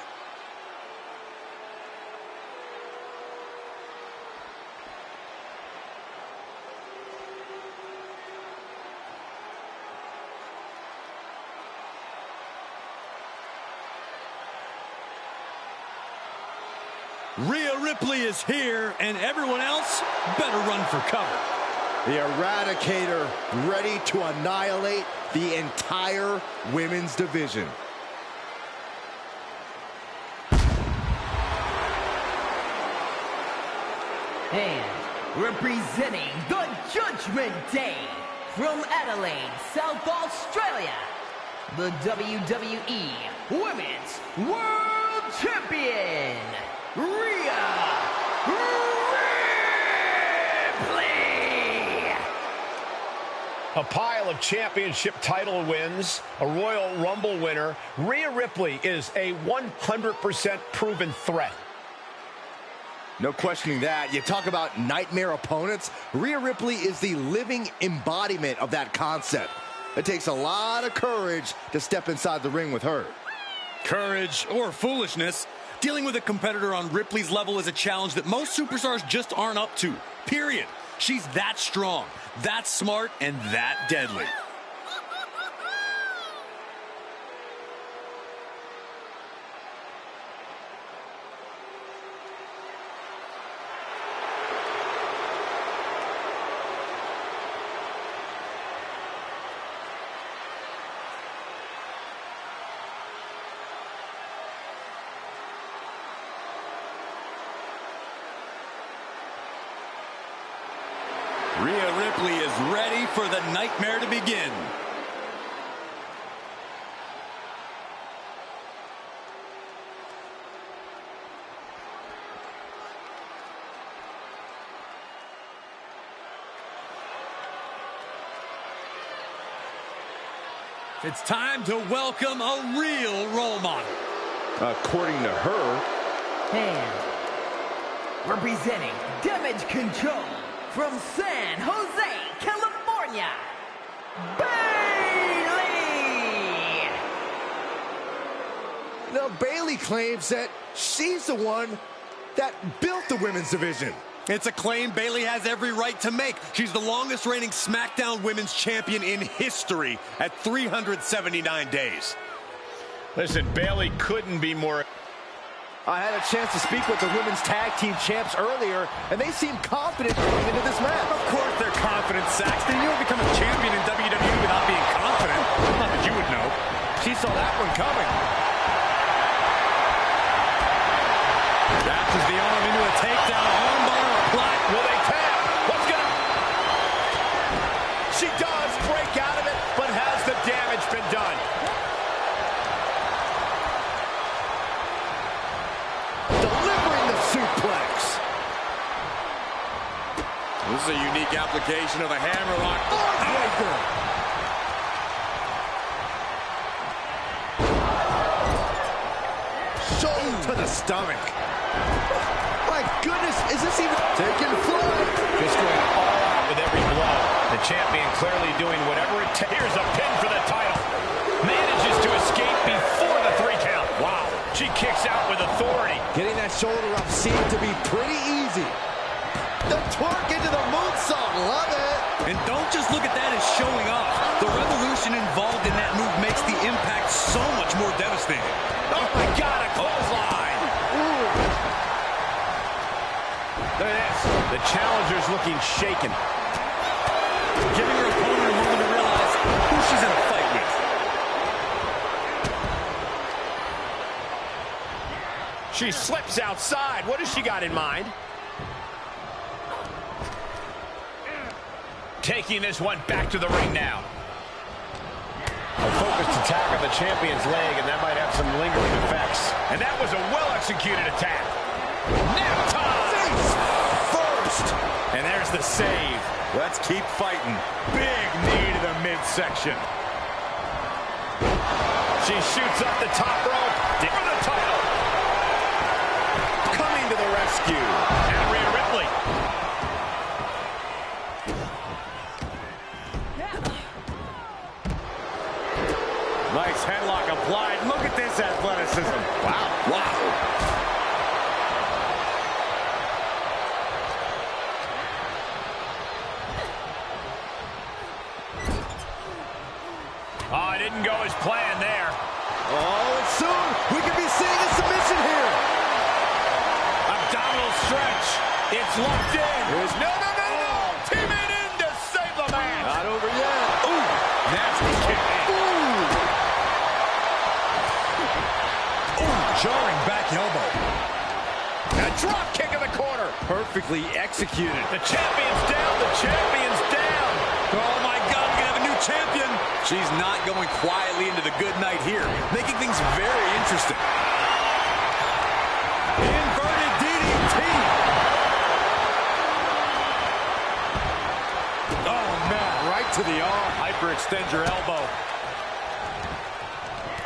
Rhea Ripley is here, and everyone else better run for cover. The Eradicator ready to annihilate the entire women's division. And representing the Judgment Day from Adelaide, South Australia, the WWE Women's World Champion, Rhea A pile of championship title wins, a Royal Rumble winner. Rhea Ripley is a 100% proven threat. No questioning that. You talk about nightmare opponents. Rhea Ripley is the living embodiment of that concept. It takes a lot of courage to step inside the ring with her. Courage or foolishness. Dealing with a competitor on Ripley's level is a challenge that most superstars just aren't up to. Period. She's that strong, that smart, and that deadly. Rhea Ripley is ready for the nightmare to begin. It's time to welcome a real role model. According to her. And representing Damage Control from San Jose, California, Bayley! Now, Bayley claims that she's the one that built the women's division. It's a claim Bayley has every right to make. She's the longest reigning SmackDown Women's Champion in history at 379 days. Listen, Bayley couldn't be more... I had a chance to speak with the women's tag team champs earlier, and they seem confident going into this match. Of course they're confident, Saxton. You don't become a champion in WWE without being confident. Not that you would know. She saw that one coming. Wraps the arm into a takedown. Armbar applied. Will they tap? What's gonna... She does break out of it, but has the damage been done? Suplex. This is a unique application of a hammerlock. Breaker. Shoulder to the stomach. My goodness, is this even taking flight? Just going all out with every blow. The champion clearly doing whatever it takes. Here's a pin for the title. Manages to escape before the 3 count. Wow. She kicks out with authority. Getting that shoulder up seemed to be pretty easy. The twerk into the moonsault. Love it. And don't just look at that as showing off. The revolution involved in that move makes the impact so much more devastating. Oh, my God, a clothesline. Look at this. The challenger's looking shaken. Giving her opponent a moment to realize who she's in a fight with. She slips outside. What has she got in mind? Taking this one back to the ring now. A focused attack on the champion's leg, and that might have some lingering effects. And that was a well-executed attack. Now time! Face first! And there's the save. Let's keep fighting. Big knee to the midsection. She shoots up the top rope for the title. Coming to the rescue. And Rhea Ripley. Nice headlock applied. Look at this athleticism. Wow. Wow. Oh, it didn't go as planned there. Oh, and soon we could be seeing a submission here. Abdominal stretch. It's locked in. No. Teaming in to save the match. Not over yet. Ooh, nasty kick. Ooh, jarring back elbow. A drop kick in the corner. Perfectly executed. The champion's down. The champion's down. Oh, my God, we have a new champion. She's not going quietly into the good night here, making things very interesting. Inverted DDT. Oh, man, right to the arm. Hyperextend your elbow.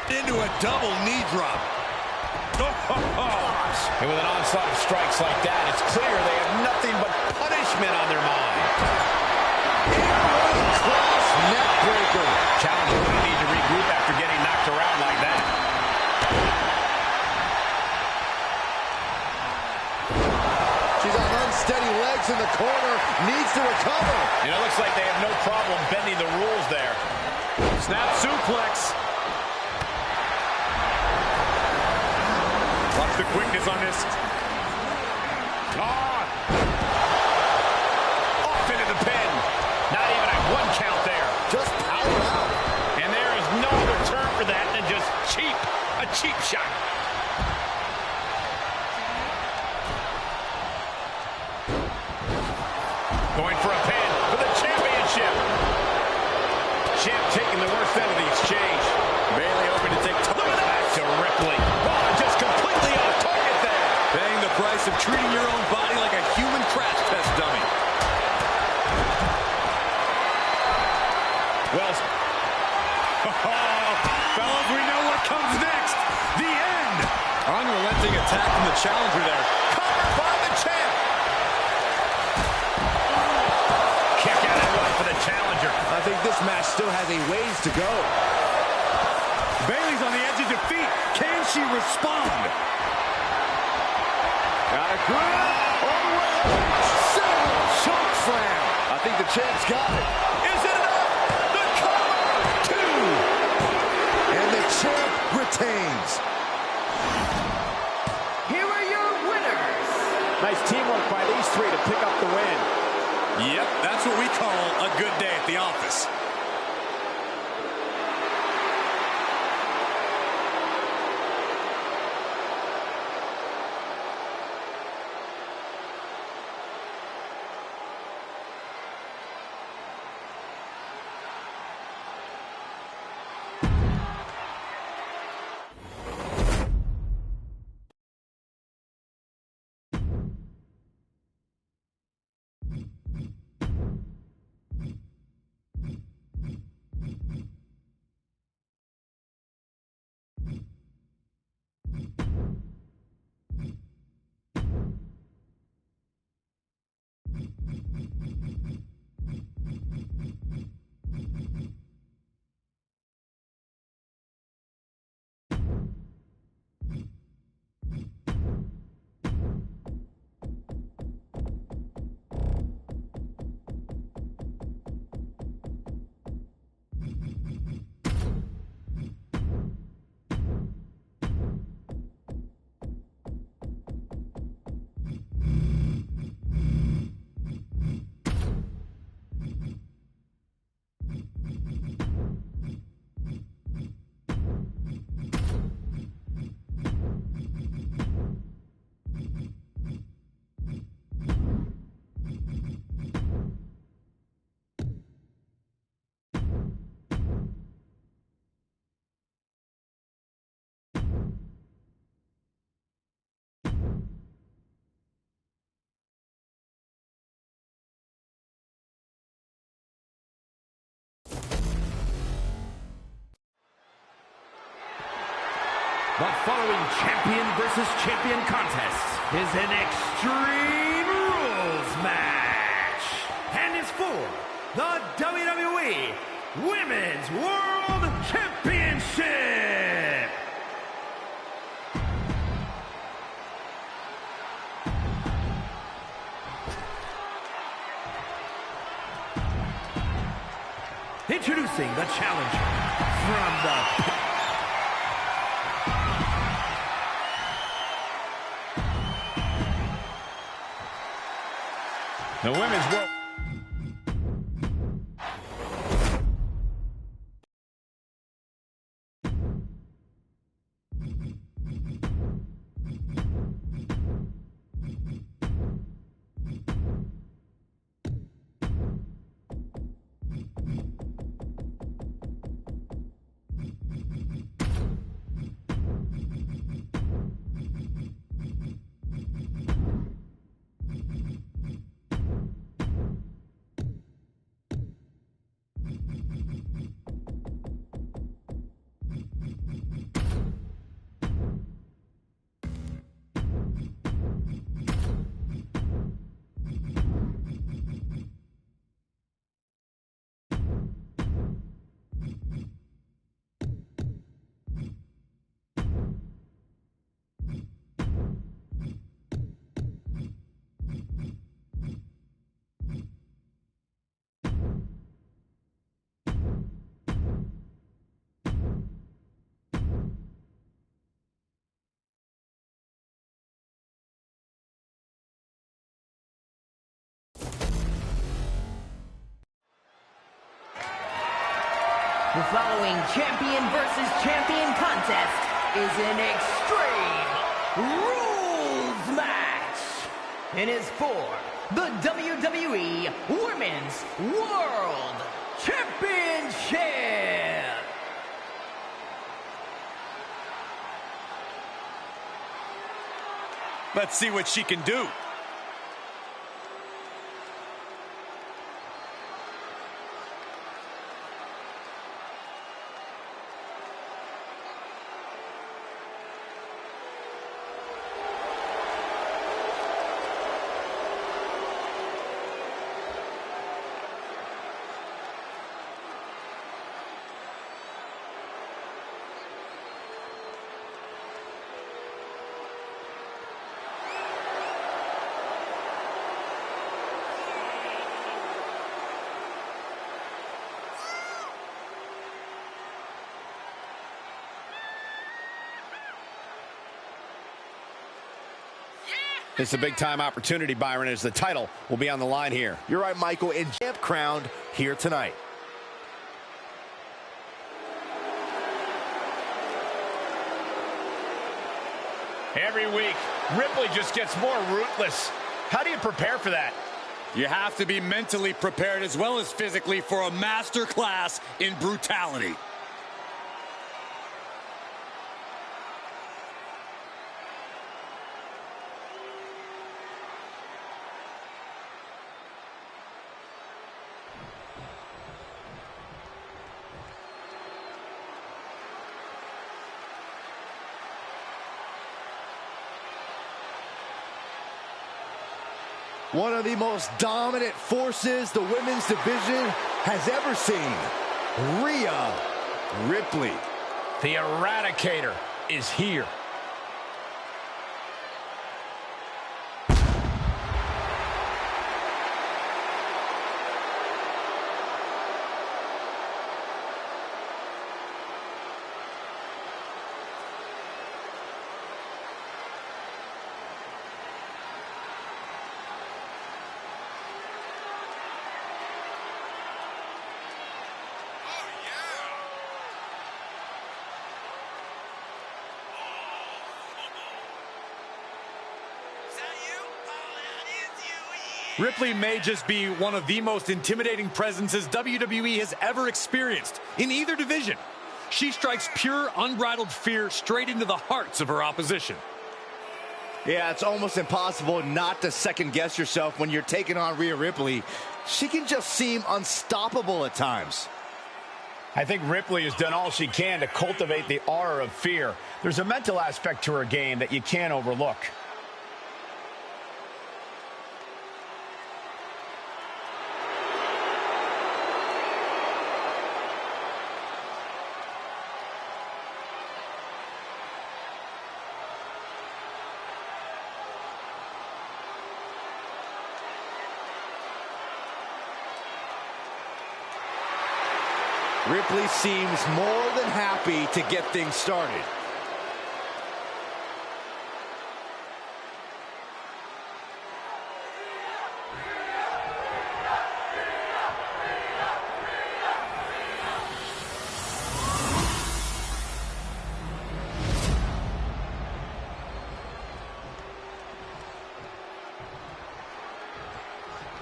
Into a double knee drop. And with an onslaught of strikes like that, it's clear they have nothing but punishment on their mind. Cross neck breaker. Challenger will need to regroup after getting knocked around like that. She's on unsteady legs in the corner. Needs to recover. And it looks like they have no problem bending the rules there. Snap suplex. Watch the quickness on this. Off into the pin. Not even a 1 count there. Just power out. And there is no return for that than just a cheap shot. Going for a pin for the championship. Champ taking the worst end of the exchange. Bayley hoping to take back to Ripley. Oh, just completely off target there. Paying the price of treating your own body like a human crash test dummy. Well, Fellas, we know what comes next. The end. Unrelenting attack from the challenger there. covered by the champ. Kick out at one for the challenger. I think this match still has a ways to go. Bayley's on the edge of defeat. Can she respond? Got a grip. All the way up. Single choke slam. I think the champ's got it. Is it enough? The cover. 2. And the champ retains. Here are your winners. Nice teamwork by these 3 to pick up the win. Yep, that's what we call a good day at the office. The following champion versus champion contest is an Extreme Rules match and is for the WWE Women's World Championship. Introducing the challenger from the Women's World. The following champion versus champion contest is an Extreme Rules match. It is for the WWE Women's World Championship. Let's see what she can do. It's a big-time opportunity, Byron, as the title will be on the line here. You're right, Michael, and champ crowned here tonight. Every week, Ripley just gets more ruthless. How do you prepare for that? You have to be mentally prepared as well as physically for a master class in brutality. One of the most dominant forces the women's division has ever seen. Rhea Ripley. The Eradicator is here. Ripley may just be one of the most intimidating presences WWE has ever experienced in either division. She strikes pure, unbridled fear straight into the hearts of her opposition. Yeah, it's almost impossible not to second-guess yourself when you're taking on Rhea Ripley. She can just seem unstoppable at times. I think Ripley has done all she can to cultivate the aura of fear. There's a mental aspect to her game that you can't overlook. Ripley seems more than happy to get things started.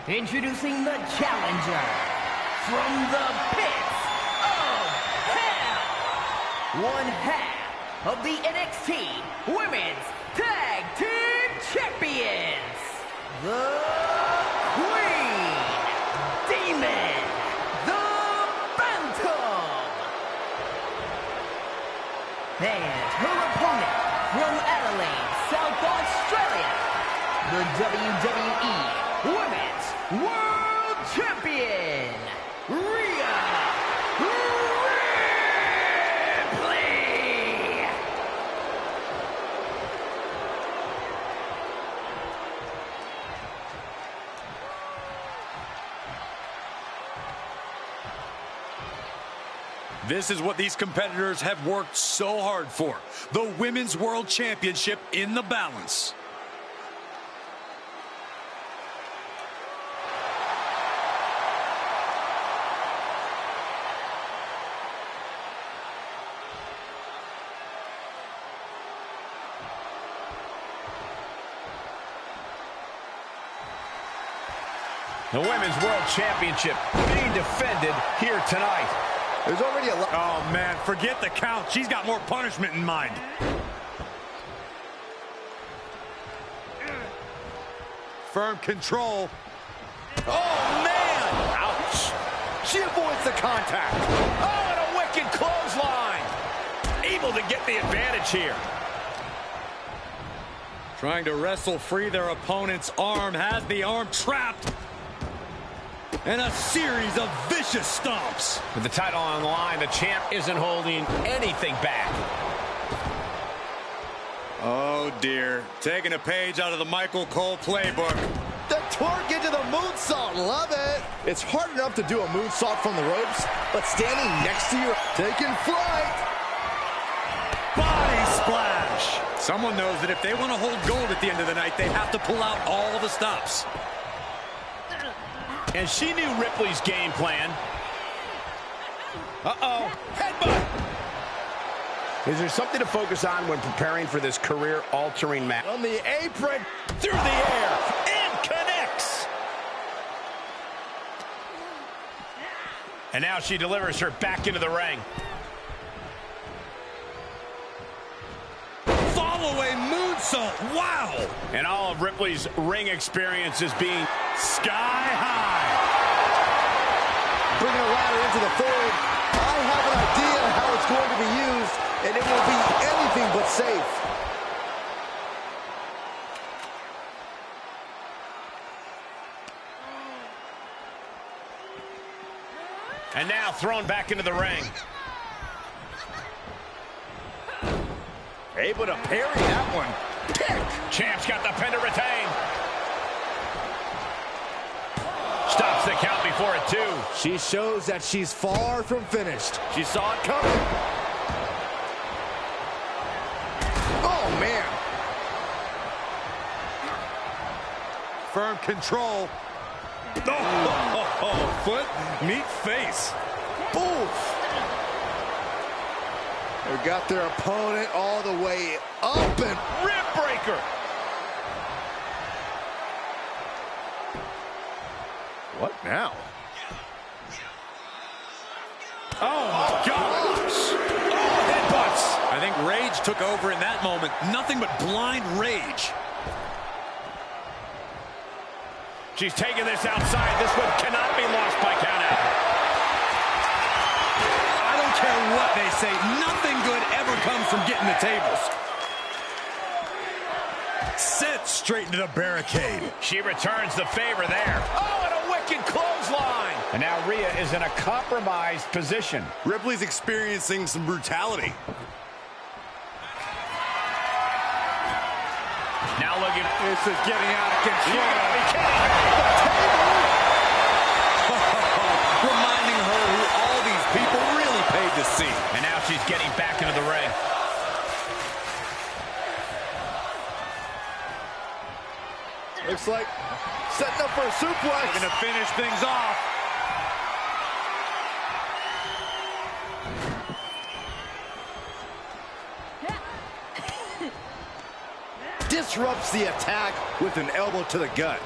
Introducing the challenger from the pits of hell, one half of the NXT Women's Tag Team Champions, the Queen, Demon, the Phantom, and her opponent from Adelaide, South Australia, the WWE Women's World Champion, Rhea Ripley. This is what these competitors have worked so hard for. The Women's World Championship in the balance. The Women's World Championship being defended here tonight. There's already a lot. Oh, man, forget the count. She's got more punishment in mind. Firm control. Oh, man! Ouch! She avoids the contact. Oh, and a wicked clothesline. Able to get the advantage here. Trying to wrestle free their opponent's arm. Has the arm trapped. And a series of vicious stomps. With the title on the line, the champ isn't holding anything back. Oh, dear. Taking a page out of the Michael Cole playbook. The torque into the moonsault. Love it. It's hard enough to do a moonsault from the ropes, but standing next to you, taking flight. Body splash. Someone knows that if they want to hold gold at the end of the night, they have to pull out all the stops. And she knew Ripley's game plan. Uh-oh. Headbutt. Is there something to focus on when preparing for this career-altering match? On the apron. Through the air. And connects. And now she delivers her back into the ring. Fall-away moonsault. Wow. And all of Ripley's ring experience is being sky high. Bringing a ladder into the fold. I have an idea how it's going to be used, and it will be anything but safe. And now thrown back into the ring. Able to parry that one. Pick. Champ's got the pin to retain. Stops the count before it, too. She shows that she's far from finished. She saw it coming. Oh, man. Firm control. Foot, meet face. Oof. They got their opponent all the way up and rib breaker. What now? Oh, my gosh. Oh, headbutts. I think rage took over in that moment. Nothing but blind rage. She's taking this outside. This one cannot be lost by countout. I don't care what they say. Nothing good ever comes from getting the tables. Sent straight into the barricade. She returns the favor there. Oh, and a wicked clothesline. And now Rhea is in a compromised position. Ripley's experiencing some brutality. Now looking. This is getting out of control. Reminding her who all these people really paid to see. And now she's getting back into the ring. Looks like setting up for a suplex. Going to finish things off. Disrupts the attack with an elbow to the gut.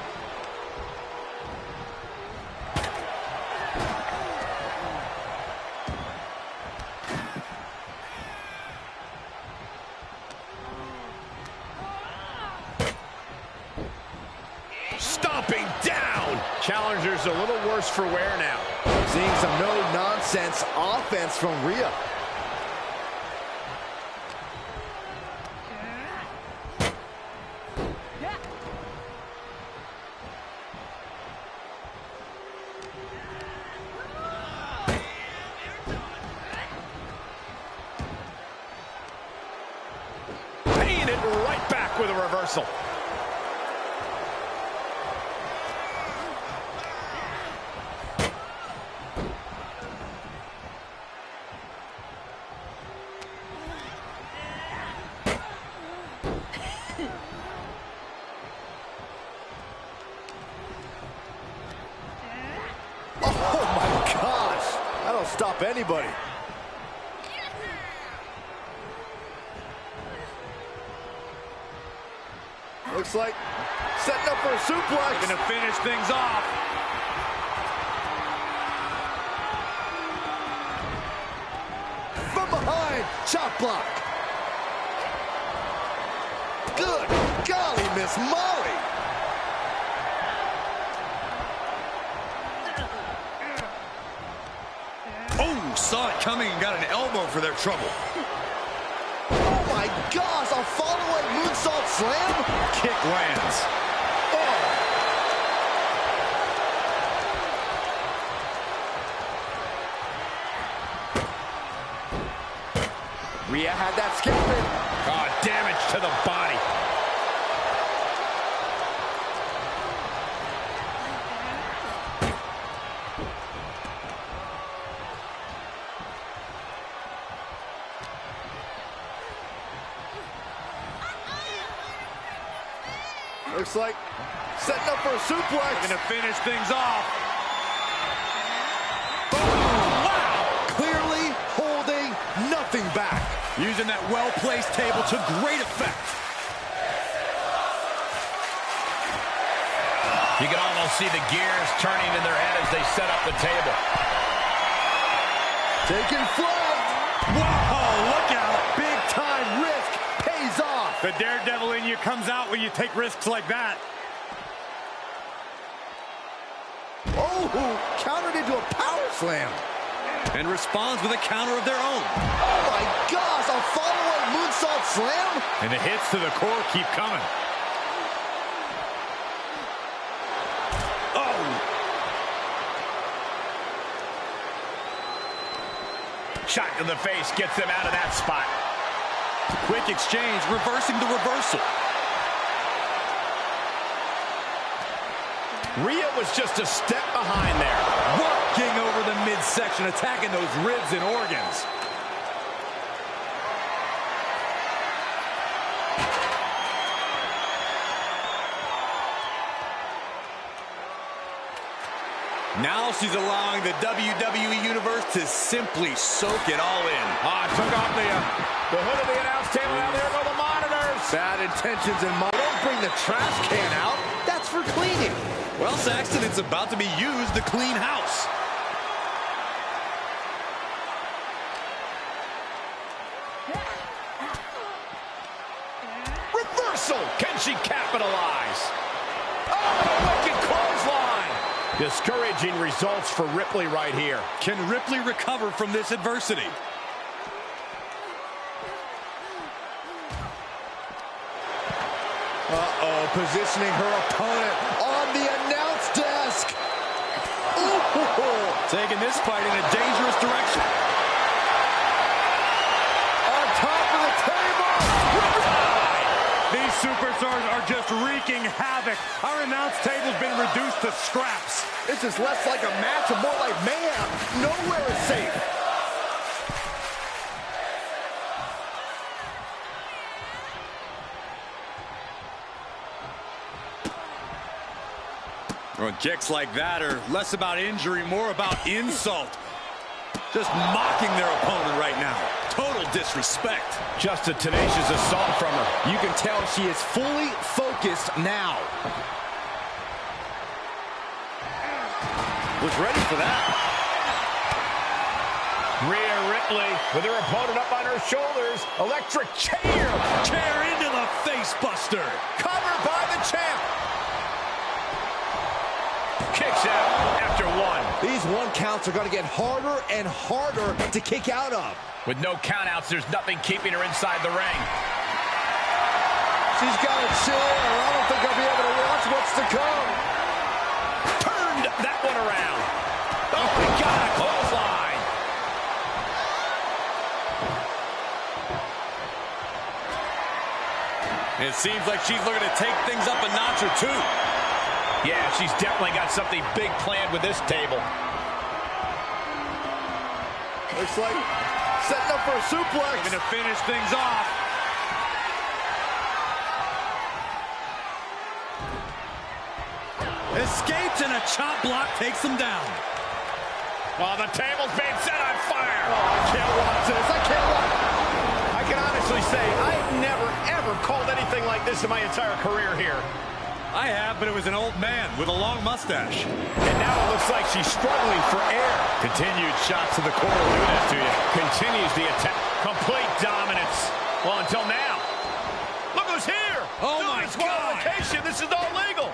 Stomping down. Challenger's a little worse for wear now. Seeing some no-nonsense offense from Rhea. Paying it right back with a reversal. Oh my gosh! That'll stop anybody. Looks like Setting up for a suplex. Gonna finish things off. From behind, chop block. Good golly, Miss Molly. Oh, saw it coming and got an elbow for their trouble. Oh my gosh, a follow-away moonsault slam. Kick lands. Oh. Rhea had that skipping. Oh, damage to the body. Looks like setting up for a suplex. Gonna finish things off. Oh, wow! Clearly holding nothing back. Using that well-placed table to great effect. You can almost see the gears turning in their head as they set up the table. Taking flight. Whoa, look out. Big time risk pays off. The daredevil in you comes out when you take risks like that. Oh, countered into a power slam. And responds with a counter of their own. Oh my gosh, a follow-away moonsault slam? And the hits to the core keep coming. Oh! Shot to the face gets them out of that spot. Quick exchange, reversing the reversal. Rhea was just a step behind there. Working over the midsection, attacking those ribs and organs. Now she's allowing the WWE Universe to simply soak it all in. Took off the hood of the announce table. Now there go the monitors. Bad intentions in mind. Don't bring the trash can out. That's for cleaning. Well, Saxton, it's about to be used to clean house. Reversal. Can she capitalize? Oh, a wicked clothesline. Discouraging results for Ripley right here. Can Ripley recover from this adversity? Uh-oh, positioning her opponent on the announce desk. Ooh. Taking this fight in a dangerous direction. On top of the table. These superstars are just wreaking havoc. Our announce table's been reduced to scraps. This is less like a match and more like mayhem. Nowhere is safe. Well, kicks like that are less about injury, more about insult. Just mocking their opponent right now. Total disrespect. Just a tenacious assault from her. You can tell she is fully focused now. Was ready for that. Rhea Ripley with her opponent up on her shoulders. Electric chair. Chair into the face buster. Covered by the champ. Kicks out after one. These one counts are going to get harder and harder to kick out of. With no countouts, there's nothing keeping her inside the ring. She's got a chair. I don't think I'll be able to watch what's to come. Turned that one around. Oh my God, a clothesline. It seems like she's looking to take things up a notch or two. Yeah, she's definitely got something big planned with this table. Looks like setting up for a suplex. Going to finish things off. Escapes and a chop block takes him down. While the table's being set on fire. Oh, I can't watch this. I can't watch. I can honestly say I've never, ever called anything like this in my entire career here. I have, but it was an old man with a long mustache. And now it looks like she's struggling for air. Continued shots to the core will do that to you. Continues the attack. Complete dominance. Well, until now. Look who's here. Oh, my God. This is all legal.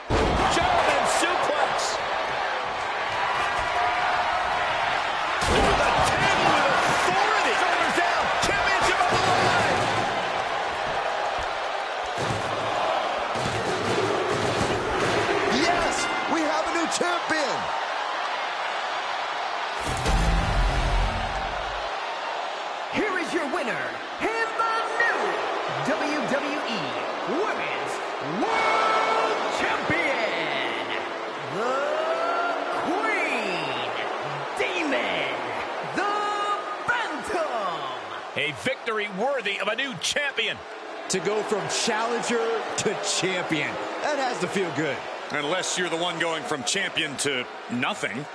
German suplex. Through the table with authority. Shoulders down. Championship on the line. Yes, we have a new champion. Here is your winner, and the new WWE Women's World Champion, the Queen, Demon, the Phantom. A victory worthy of a new champion. To go from challenger to champion, that has to feel good. Unless you're the one going from champion to nothing.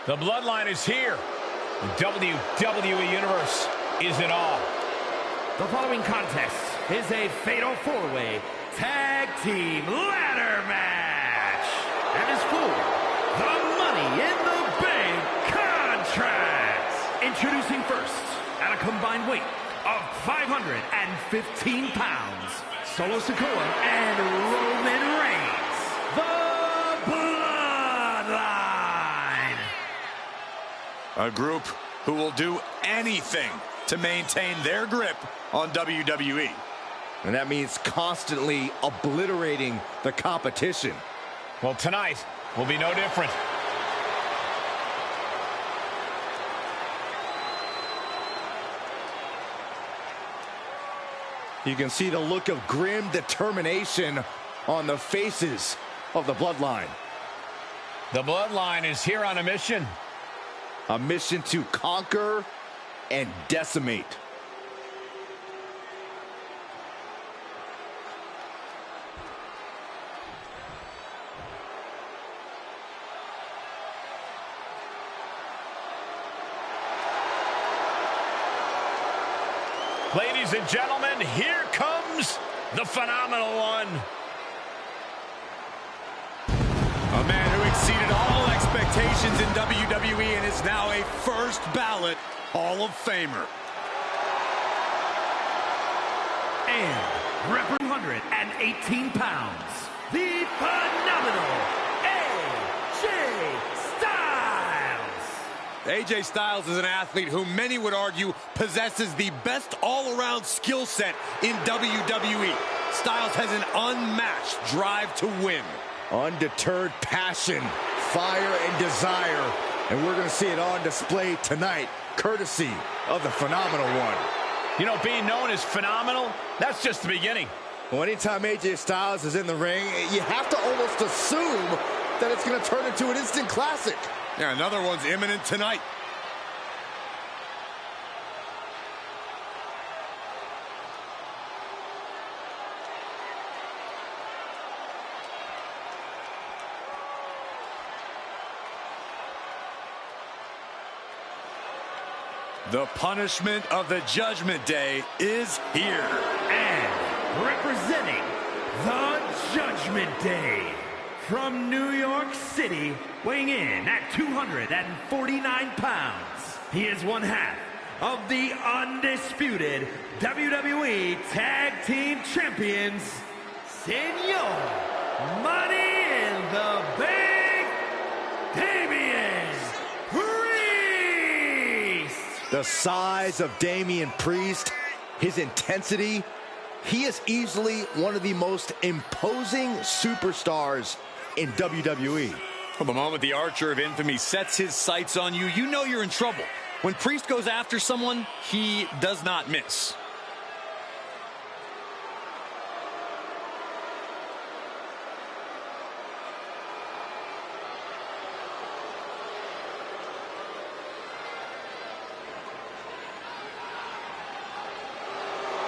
The Bloodline is here. The WWE Universe is in awe. The following contest is a fatal four-way tag team ladder match and is for the Money in the Bank contracts. Introducing first, at a combined weight of 515 pounds, Solo Sikoa and Roman Reigns, the Bloodline. A group who will do anything to maintain their grip on WWE. And that means constantly obliterating the competition. Well, tonight will be no different. You can see the look of grim determination on the faces of the Bloodline. The Bloodline is here on a mission. A mission to conquer and decimate. Ladies and gentlemen, here comes the phenomenal one. A man who exceeded all expectations in WWE and is now a first ballot Hall of Famer. And repping 118 pounds, the phenomenal AJ Styles. AJ Styles is an athlete who many would argue possesses the best all-around skill set in WWE. Styles has an unmatched drive to win. Undeterred passion, fire, and desire. And we're going to see it on display tonight, courtesy of the phenomenal one. You know, being known as phenomenal, that's just the beginning. Well, anytime AJ Styles is in the ring, you have to almost assume that it's going to turn into an instant classic. Yeah, another one's imminent tonight. The punishment of the Judgment Day is here. And representing the Judgment Day, from New York City, weighing in at 249 pounds, he is one half of the undisputed WWE Tag Team Champions, Senor Money in the Bank, Damian Priest. The size of Damian Priest, his intensity, he is easily one of the most imposing superstars in WWE. Well, the moment the Archer of Infamy sets his sights on you, you know you're in trouble. When Priest goes after someone, he does not miss.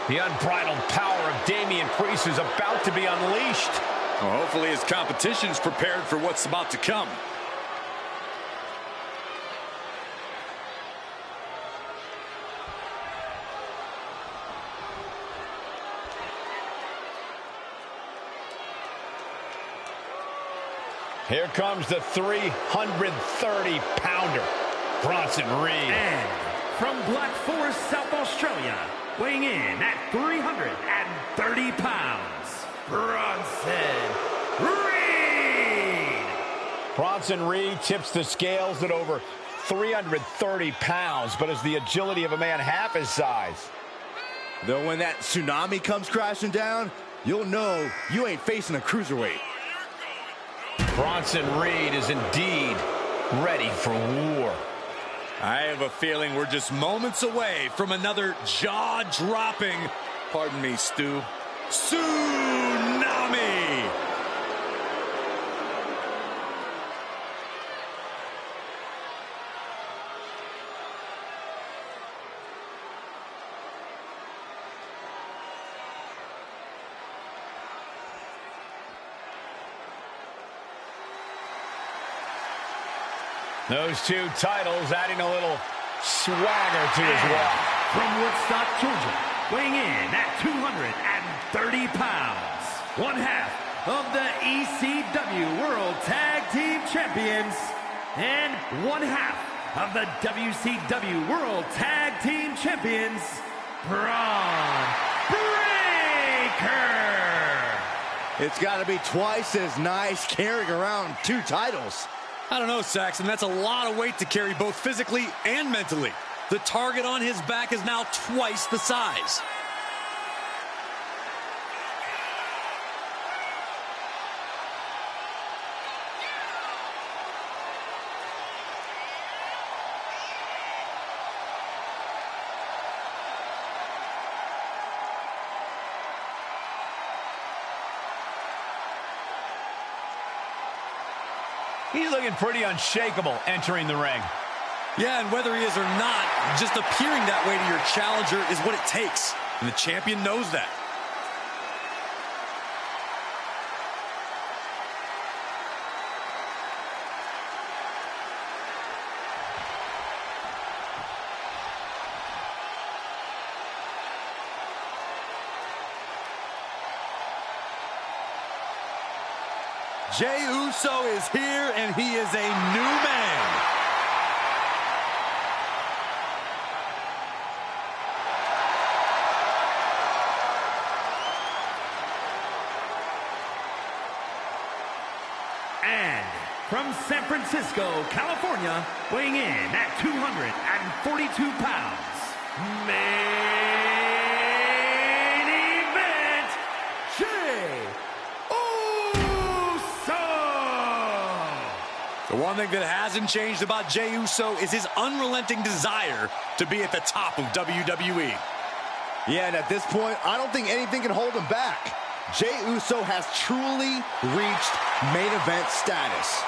The unbridled power of Damian Priest is about to be unleashed. Well, hopefully his competition's prepared for what's about to come. Here comes the 330-pounder, Bronson Reed. And from Black Forest, South Australia, weighing in at 330 pounds, Bronson Reed. Bronson Reed tips the scales at over 330 pounds, but has the agility of a man half his size. Though when that tsunami comes crashing down, you'll know you ain't facing a cruiserweight. Bronson Reed is indeed ready for war. I have a feeling we're just moments away from another jaw-dropping, pardon me, Stu, tsunami. Those two titles adding a little swagger to his walk. From Woodstock, Georgia, weighing in at 230 pounds, one half of the ECW World Tag Team Champions and one half of the WCW World Tag Team Champions, Braun Breaker. It's got to be twice as nice carrying around two titles. I don't know, Saxon. That's a lot of weight to carry both physically and mentally. The target on his back is now twice the size. He's looking pretty unshakable entering the ring. Yeah, and whether he is or not, just appearing that way to your challenger is what it takes. And the champion knows that. Jey Uso is here, and he is a new man. And from San Francisco, California, weighing in at 242 pounds, main event, Jey Uso. The one thing that hasn't changed about Jey Uso is his unrelenting desire to be at the top of WWE. Yeah, and at this point, I don't think anything can hold him back. Jey Uso has truly reached main event status.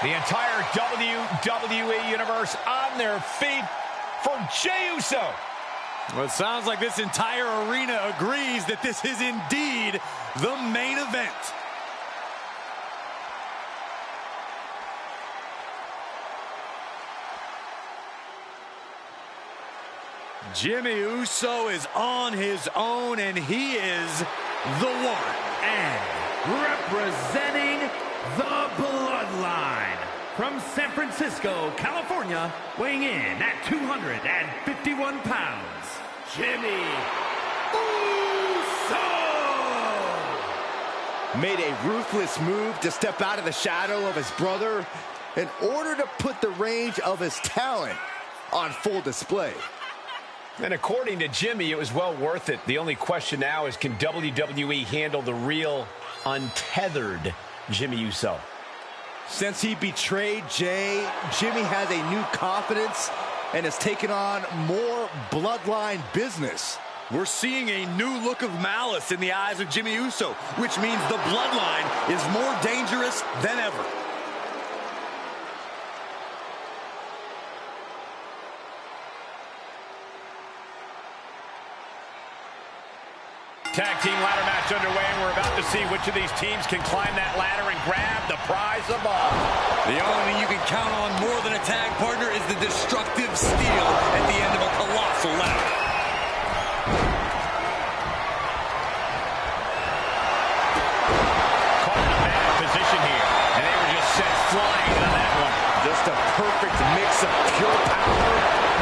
The entire WWE Universe on their feet for Jey Uso. Well, it sounds like this entire arena agrees that this is indeed the main event. Jimmy Uso is on his own, and he is the one. And representing the Bloodline, from San Francisco, California, weighing in at 251 pounds, Jimmy Uso! Made a ruthless move to step out of the shadow of his brother in order to put the range of his talent on full display. And according to Jimmy, it was well worth it. The only question now is, can WWE handle the real, untethered Jimmy Uso? Since he betrayed Jey, Jimmy has a new confidence and has taken on more bloodline business. We're seeing a new look of malice in the eyes of Jimmy Uso, which means the bloodline is more dangerous than ever. Tag team ladder match underway, and we're about to see which of these teams can climb that ladder and grab the prize above. The only thing you can count on more than a tag partner is the destructive steel at the end of a colossal ladder. Caught in a bad position here, and they were just sent flying on that one. Just a perfect mix of pure power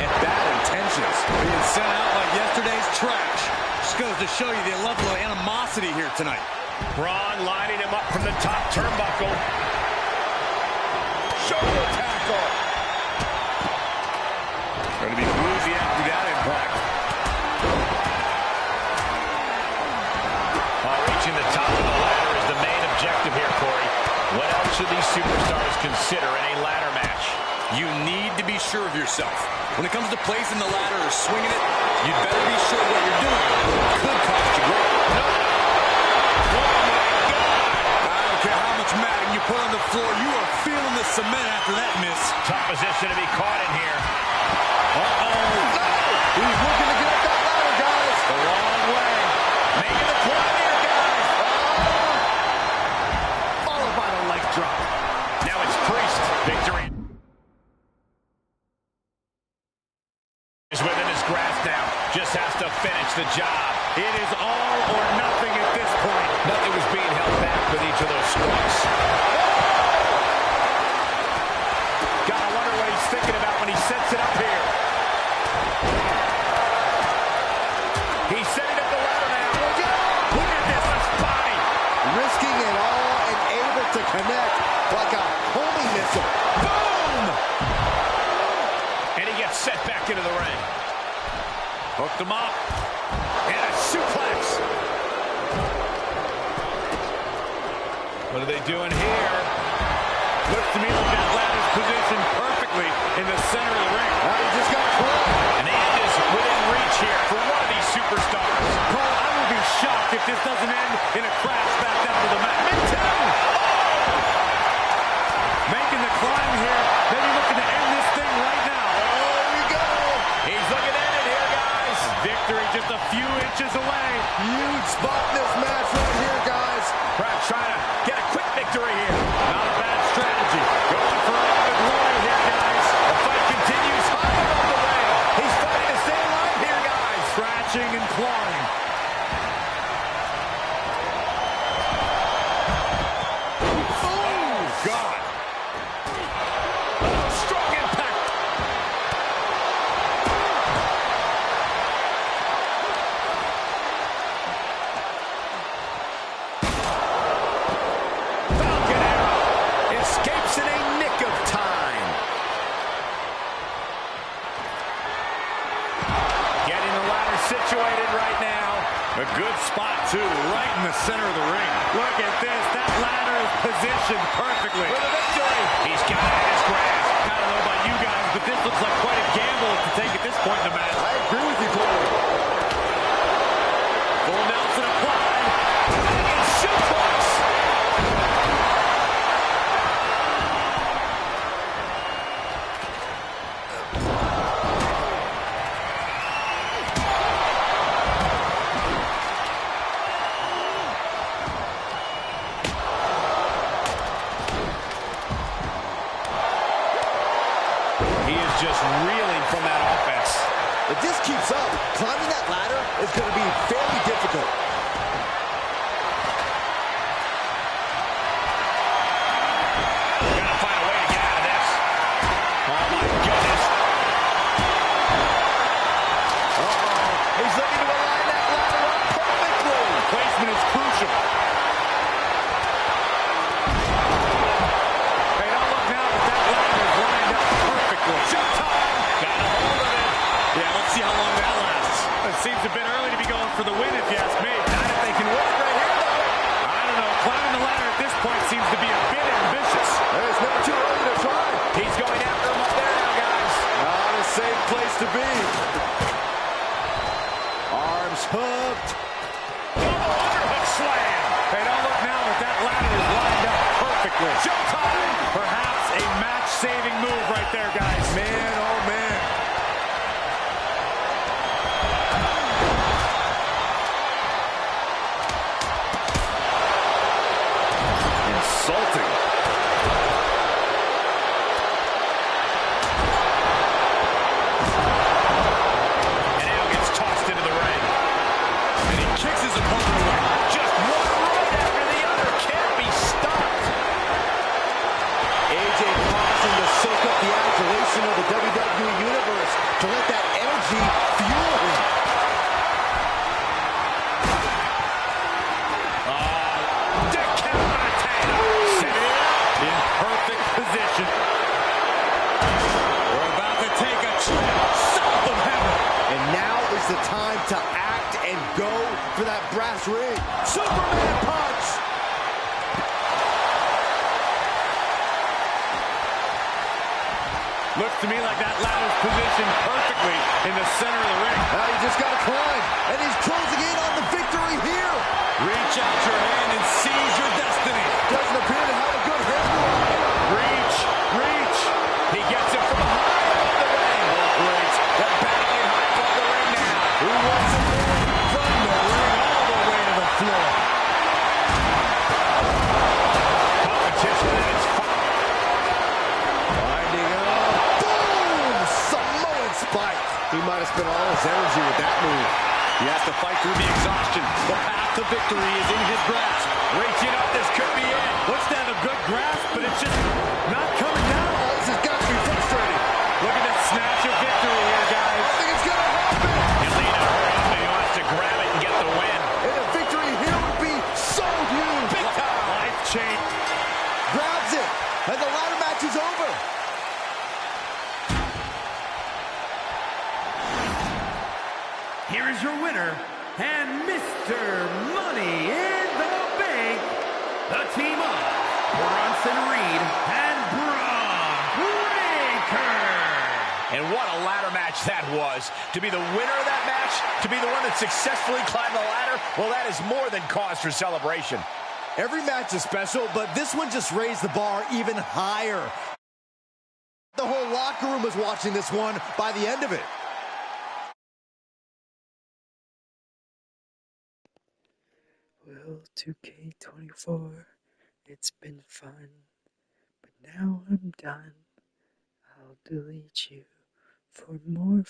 and bad intentions. Being sent out like yesterday's trash. Just goes to show you the level of animosity here tonight. Braun lining him up from the top turnbuckle. Shoulder tackle. Going to be woozy after that impact. Reaching the top of the ladder is the main objective here, Corey. What else should these superstars consider in a ladder match? You need to be sure of yourself. When it comes to placing the ladder or swinging it, you'd better be sure what you're doing. It could cost you great. No! Oh, my God! I don't care how much matting you put on the floor, you are feeling the cement after that miss. Tough position to be caught in here. Uh-oh. No! He's looking to get up that ladder, guys. The wrong way. Making the climb here, guys. Followed by the leg drop. Now it's Priest. Victory is within his grasp now. Just has to finish the job. It is all or nothing at this point. Nothing was being held back with each of those strikes. Gotta wonder what he's thinking about when he sets it up here. He's setting up the ladder now. Look at this, a body. Risking it all and able to connect like a homing missile. Boom! And he gets set back into the ring. Hooked him up. And a suplex. What are they doing here? Looks to me like that ladder's positioned perfectly in the center of the ring. He just got caught. And the end is within reach here for one of these superstars. Cole, I will be shocked if this doesn't end in a crash back down to the mat. Me too! Making the climb here. Maybe looking to end this thing right now. There we go. He's looking at it here, guys. Victory just a few inches away. Huge spot in this match right here, guys. Perhaps trying to get a quick victory here. Not a bad strategy. Going for all the glory here, guys. The fight continues high above the ring. He's fighting to stay alive here, guys. Scratching and clawing. Oh, God. Oh, strong impact. Falcon Arrow escapes in a nick of time. Getting the ladder situated right now. A good spot, too, right in the center of the ring. Look at this. That ladder is positioned perfectly. For the victory. He's got it in his grasp. I don't know about you guys, but this looks like quite a gamble to take at this point in the match. I agree with you, Cole. Full Nelson applied. And suplex. He is just reeling from that offense. If this keeps up, climbing that ladder is going to be fairly difficult. Gotta find a way to get out of this. Oh, my goodness. Uh-oh. He's looking to align that ladder up perfectly. Placement is crucial. Hey, don't look now, but that ladder is lined up perfectly. Showtime. Got a hold of it. Yeah, let's see how long that lasts. It seems a bit early to be going for the win, if you ask me. Not if they can work right here, though. I don't know. Climbing the ladder at this point seems to be a bit ambitious. It's never too early to try. He's going after him up there now, guys. Not a safe place to be. Arms hooked. Double underhook slam. Hey, don't look now, but that ladder is lined up perfectly. Showtime. Perhaps a match-saving move right there, guys. Man, oh man. Insulting. And now gets tossed into the ring. And he kicks his opponent away. Just one right after the other. Can't be stopped. AJ pausing to soak up the adulation of the WWE Universe to let that energy fuel him. In perfect position. We're about to take a trip south of heaven. And now is the time to act and go for that brass ring. Superman punch! Looks to me like that ladder's positioned perfectly in the center of the ring. Now you just got to climb, and he's closing in on the victory here. Reach out your hand and seize your destiny. Doesn't appear to have a good handle on it. Reach, reach. He gets it from high above the ring. Both weights, they're battling high above the ring now. Who wants it more? From the ring all the way to the floor. Competition at its finest. Finding out. Boom! Samoan spike. He might have spent all his energy with that move. He has to fight through the exhaustion. The path to victory is in his grasp. Reaching up, this could be it. Looks to have a good grasp, but it's just not coming down. Oh, this has got to be frustrating. Look at this snatch of victory here, guys. I think it's going to happen. Elite around, he wants to grab it and get the win. And a victory here would be so huge. Big time. Life change. Grabs it, and the ladder match is over. Here is your winner, and Mr. Money in the Bank, the team of Bronson Reed and Braun Breaker. And what a ladder match that was. To be the winner of that match, to be the one that successfully climbed the ladder, well, that is more than cause for celebration. Every match is special, but this one just raised the bar even higher. The whole locker room was watching this one by the end of it. Well, 2K24, it's been fun, but now I'm done. I'll delete you for more